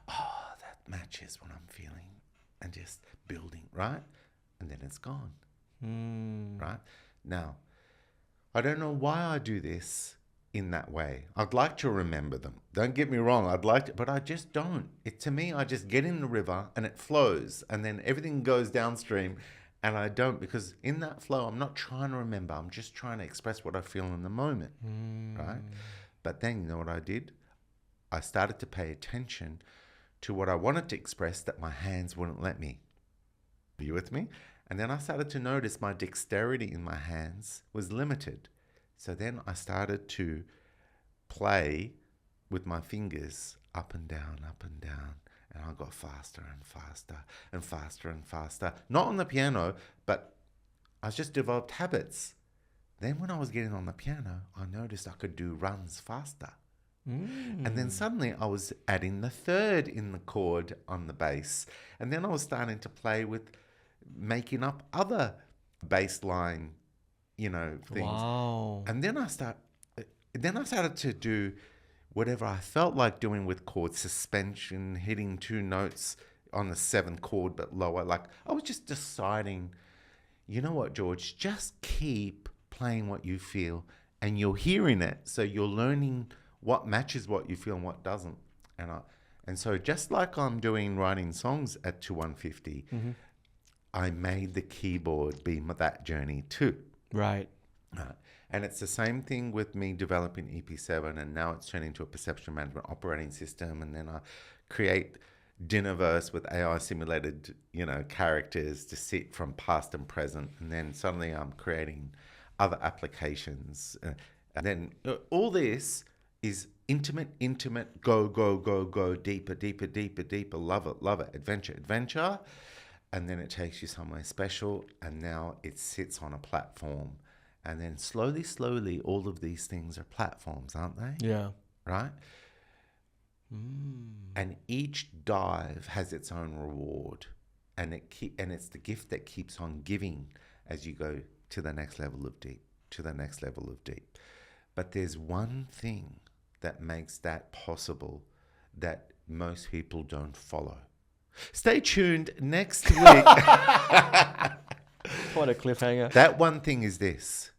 Oh, that matches what I'm feeling, and just building, right? And then it's gone, right? Now, I don't know why I do this in that way. I'd like to remember them. Don't get me wrong. I'd like to, but I just don't. To me, I just get in the river and it flows, and then everything goes downstream, And I don't, because in that flow, I'm not trying to remember. I'm just trying to express what I feel in the moment, right? But then, you know what I did? I started to pay attention to what I wanted to express that my hands wouldn't let me. Are you with me? And then I started to notice my dexterity in my hands was limited. So then I started to play with my fingers up and down, and I got faster and faster and faster and faster. Not on the piano, but I just developed habits. Then when I was getting on the piano, I noticed I could do runs faster. And then suddenly I was adding the third in the chord on the bass. And then I was starting to play with making up other bass line, you know, things. Wow. And then I started to do whatever I felt like doing with chord suspension, hitting 2 notes on the 7th chord but lower. Like I was just deciding, you know what, George, just keep playing what you feel and you're hearing it. So you're learning what matches what you feel and what doesn't. And so just like I'm doing writing songs at 150, I made the keyboard be that journey too. Right. And it's the same thing with me developing EP7, and now it's turning into a perception management operating system. And then I create Dinnerverse with AI simulated, you know, characters to sit from past and present. And then suddenly I'm creating other applications. And then all this is intimate, go, deeper, love it, adventure. And then it takes you somewhere special, and now it sits on a platform. And then slowly, all of these things are platforms, aren't they? Yeah. Right? And each dive has its own reward. And it's the gift that keeps on giving as you go to the next level of deep, But there's one thing that makes that possible that most people don't follow. Stay tuned next week. What a cliffhanger. That one thing is this.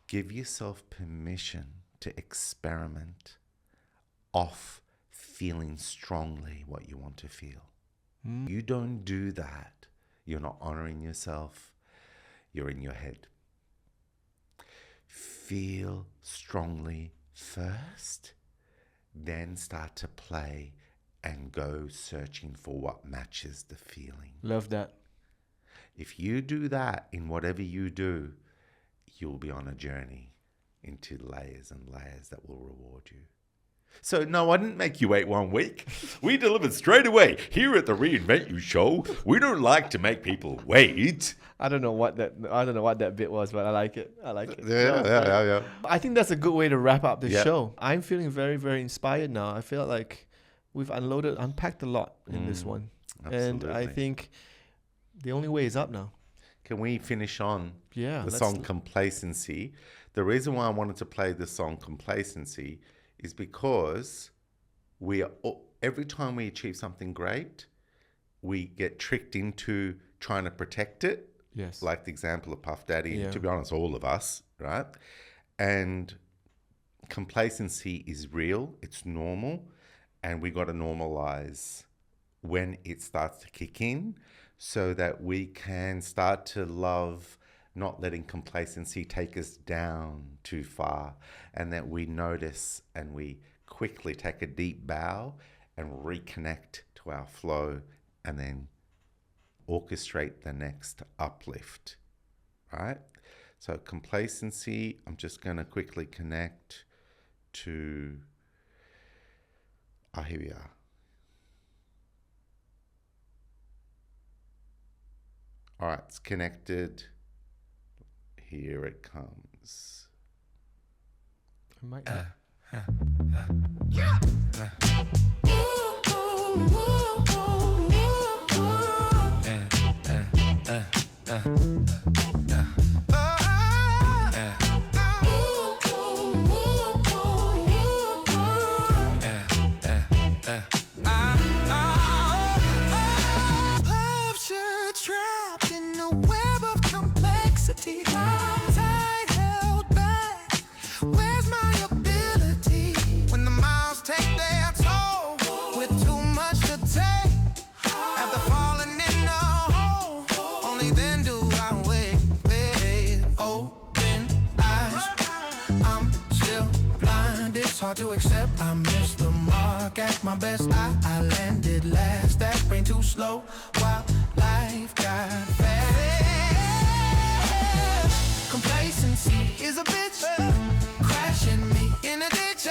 Give yourself permission to experiment off feeling strongly what you want to feel. You don't do that, you're not honoring yourself. You're in your head. Feel strongly first, then start to play and go searching for what matches the feeling. Love that. If you do that in whatever you do, you'll be on a journey into layers and layers that will reward you. So no, I didn't make you wait 1 week. We delivered straight away. Here at the Reinvent You Show, we don't like to make people wait. I don't know what that bit was, but I like it. Yeah. I think that's a good way to wrap up the show. I'm feeling very, very inspired now. I feel like we've unpacked a lot in this one. Absolutely. And I think the only way is up now. Can we finish on the song Complacency? The reason why I wanted to play the song Complacency is because every time we achieve something great, we get tricked into trying to protect it. Yes. Like the example of Puff Daddy, and to be honest, all of us, right? And complacency is real, it's normal, and we got to normalize when it starts to kick in so that we can start to love not letting complacency take us down too far, and that we notice and we quickly take a deep bow and reconnect to our flow and then orchestrate the next uplift, right? So complacency, I'm just going to quickly connect to, here we are. All right, it's connected. Here it comes. I might trapped in a web of complexity. Tight held back. Where's my ability? When the miles take their toll, with too much to take. After falling in a hole, only then do hard to accept I missed the mark at my best. I landed last, that brain too slow while life got fast. Complacency is a bitch, crashing me in a ditch.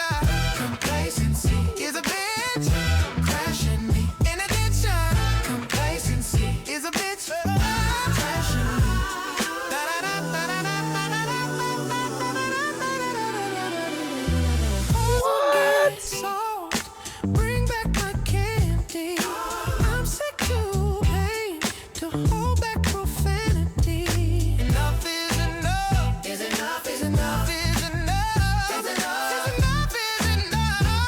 Complacency is a bitch, crashing me in a ditch. Complacency is a bitch, crashing me. Bring back my candy. I'm sick to pain to hold back profanity. Enough is enough. Is enough is enough. Is enough. Is enough. Is enough.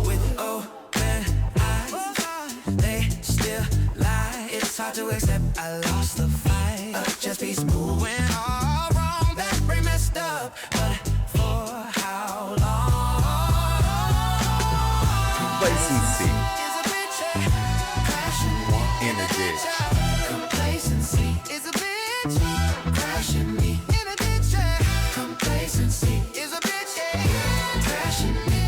With open eyes, they still lie. It's hard to accept I lost the fight. Just be smooth when all wrong. That brain messed up, but for how long? Complacency in a ditch. Complacency is a bitch, crashing me in a ditch. Complacency is a bitch, crashing me.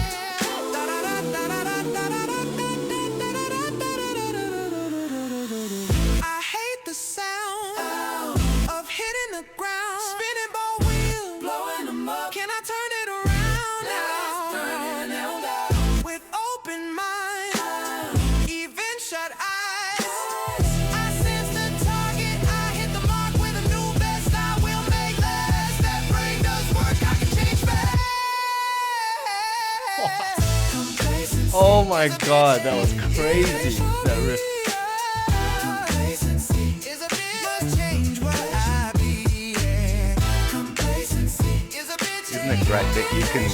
I hate the sound of hitting the ground, spinning ball wheels, blowing them up. Can I turn it around now? With open mind, even shut eyes. I sense the target, I hit the mark with a new best. I will make less. That brain does work, I can change fast. Complacency Oh my god, that was crazy. That riff. Complacency is a bitch. Must change what I be. Complacency is a bitch. Isn't it great that you can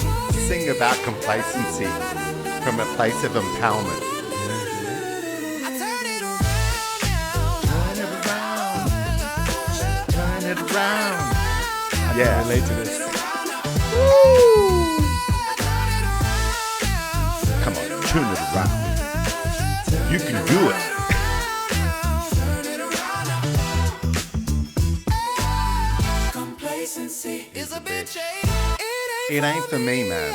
sing about complacency from a place of empowerment? I turn it around now. Turn it around. I Yeah. can relate to this. Come on, turn it around. You can do it. Complacency is a bitch. It ain't for me, man.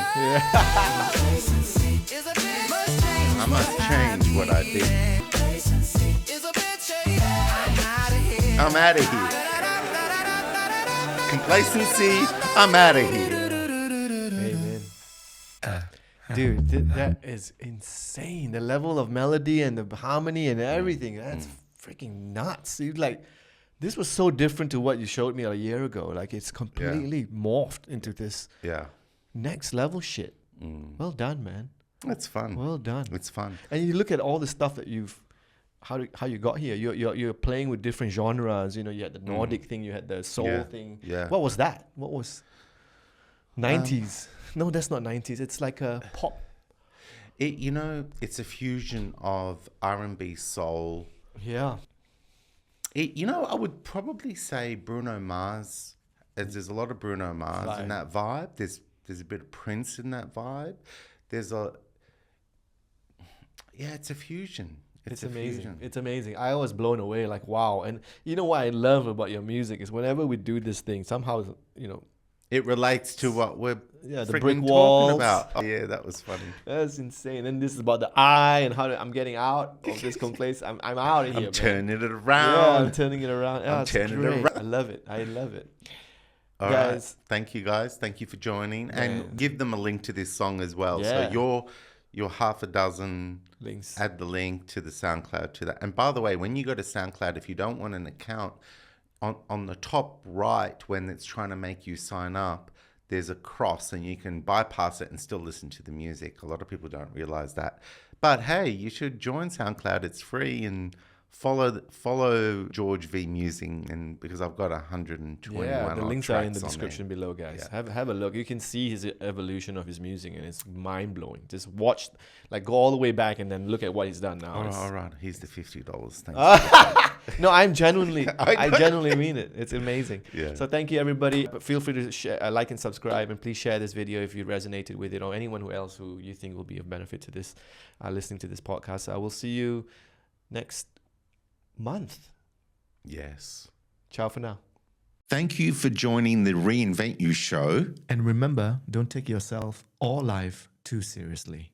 Complacency is a bitch. Must change. I must change what I do. Complacency is a bitch. I'm out of here. I'm out of here. Complacency, I'm out of here. Amen. Dude, that is insane. The level of melody and the harmony and everything. That's freaking nuts. You like, this was so different to what you showed me a year ago. Like, it's completely morphed into this Yeah. next level shit. Well done, man. It's fun. Well done. It's fun. And you look at all the stuff that how you got here. You're playing with different genres. You know, you had the Nordic thing, you had the soul Yeah, thing. yeah. What was that? What was 90s? No, that's not 90s. It's like a pop. It's a fusion of R&B, soul. Yeah. I would probably say Bruno Mars. There's a lot of Bruno Mars in that vibe. There's a bit of Prince in that vibe. It's a fusion. It's amazing. Fusion. It's amazing. I was blown away, like, wow. And you know what I love about your music is whenever we do this thing, somehow, it relates to what we're the brick talking walls about. Oh, yeah, that was funny. That's insane. And this is about the I and how I'm getting out of this complaint. I'm out of here, I'm turning it around. Yeah, I'm turning it around. I'm turning it around. I love it. All guys. right. Thank you, guys. Thank you for joining. And give them a link to this song as well. Yeah. So you're half a dozen links. Add the link to the SoundCloud to that. And by the way, when you go to SoundCloud, if you don't want an account, on the top right, when it's trying to make you sign up, there's a cross and you can bypass it and still listen to the music. A lot of people don't realize that. But hey, you should join SoundCloud. It's free, and follow George V Musing, and because I've got 121. Yeah, the links are in the tracks on description there. below, guys. Yeah. Have a look. You can see his evolution of his music, and it's mind blowing. Just watch, like, go all the way back and then look at what he's done now. All right. Here's the $50. Thanks. No, I genuinely mean it. It's amazing. Yeah. So thank you, everybody. But feel free to share, like and subscribe, and please share this video if you resonated with it, or anyone who else who you think will be of benefit to this, listening to this podcast. I will see you next month. Yes. Ciao for now. Thank you for joining the Reinvent You Show. And remember, don't take yourself or life too seriously.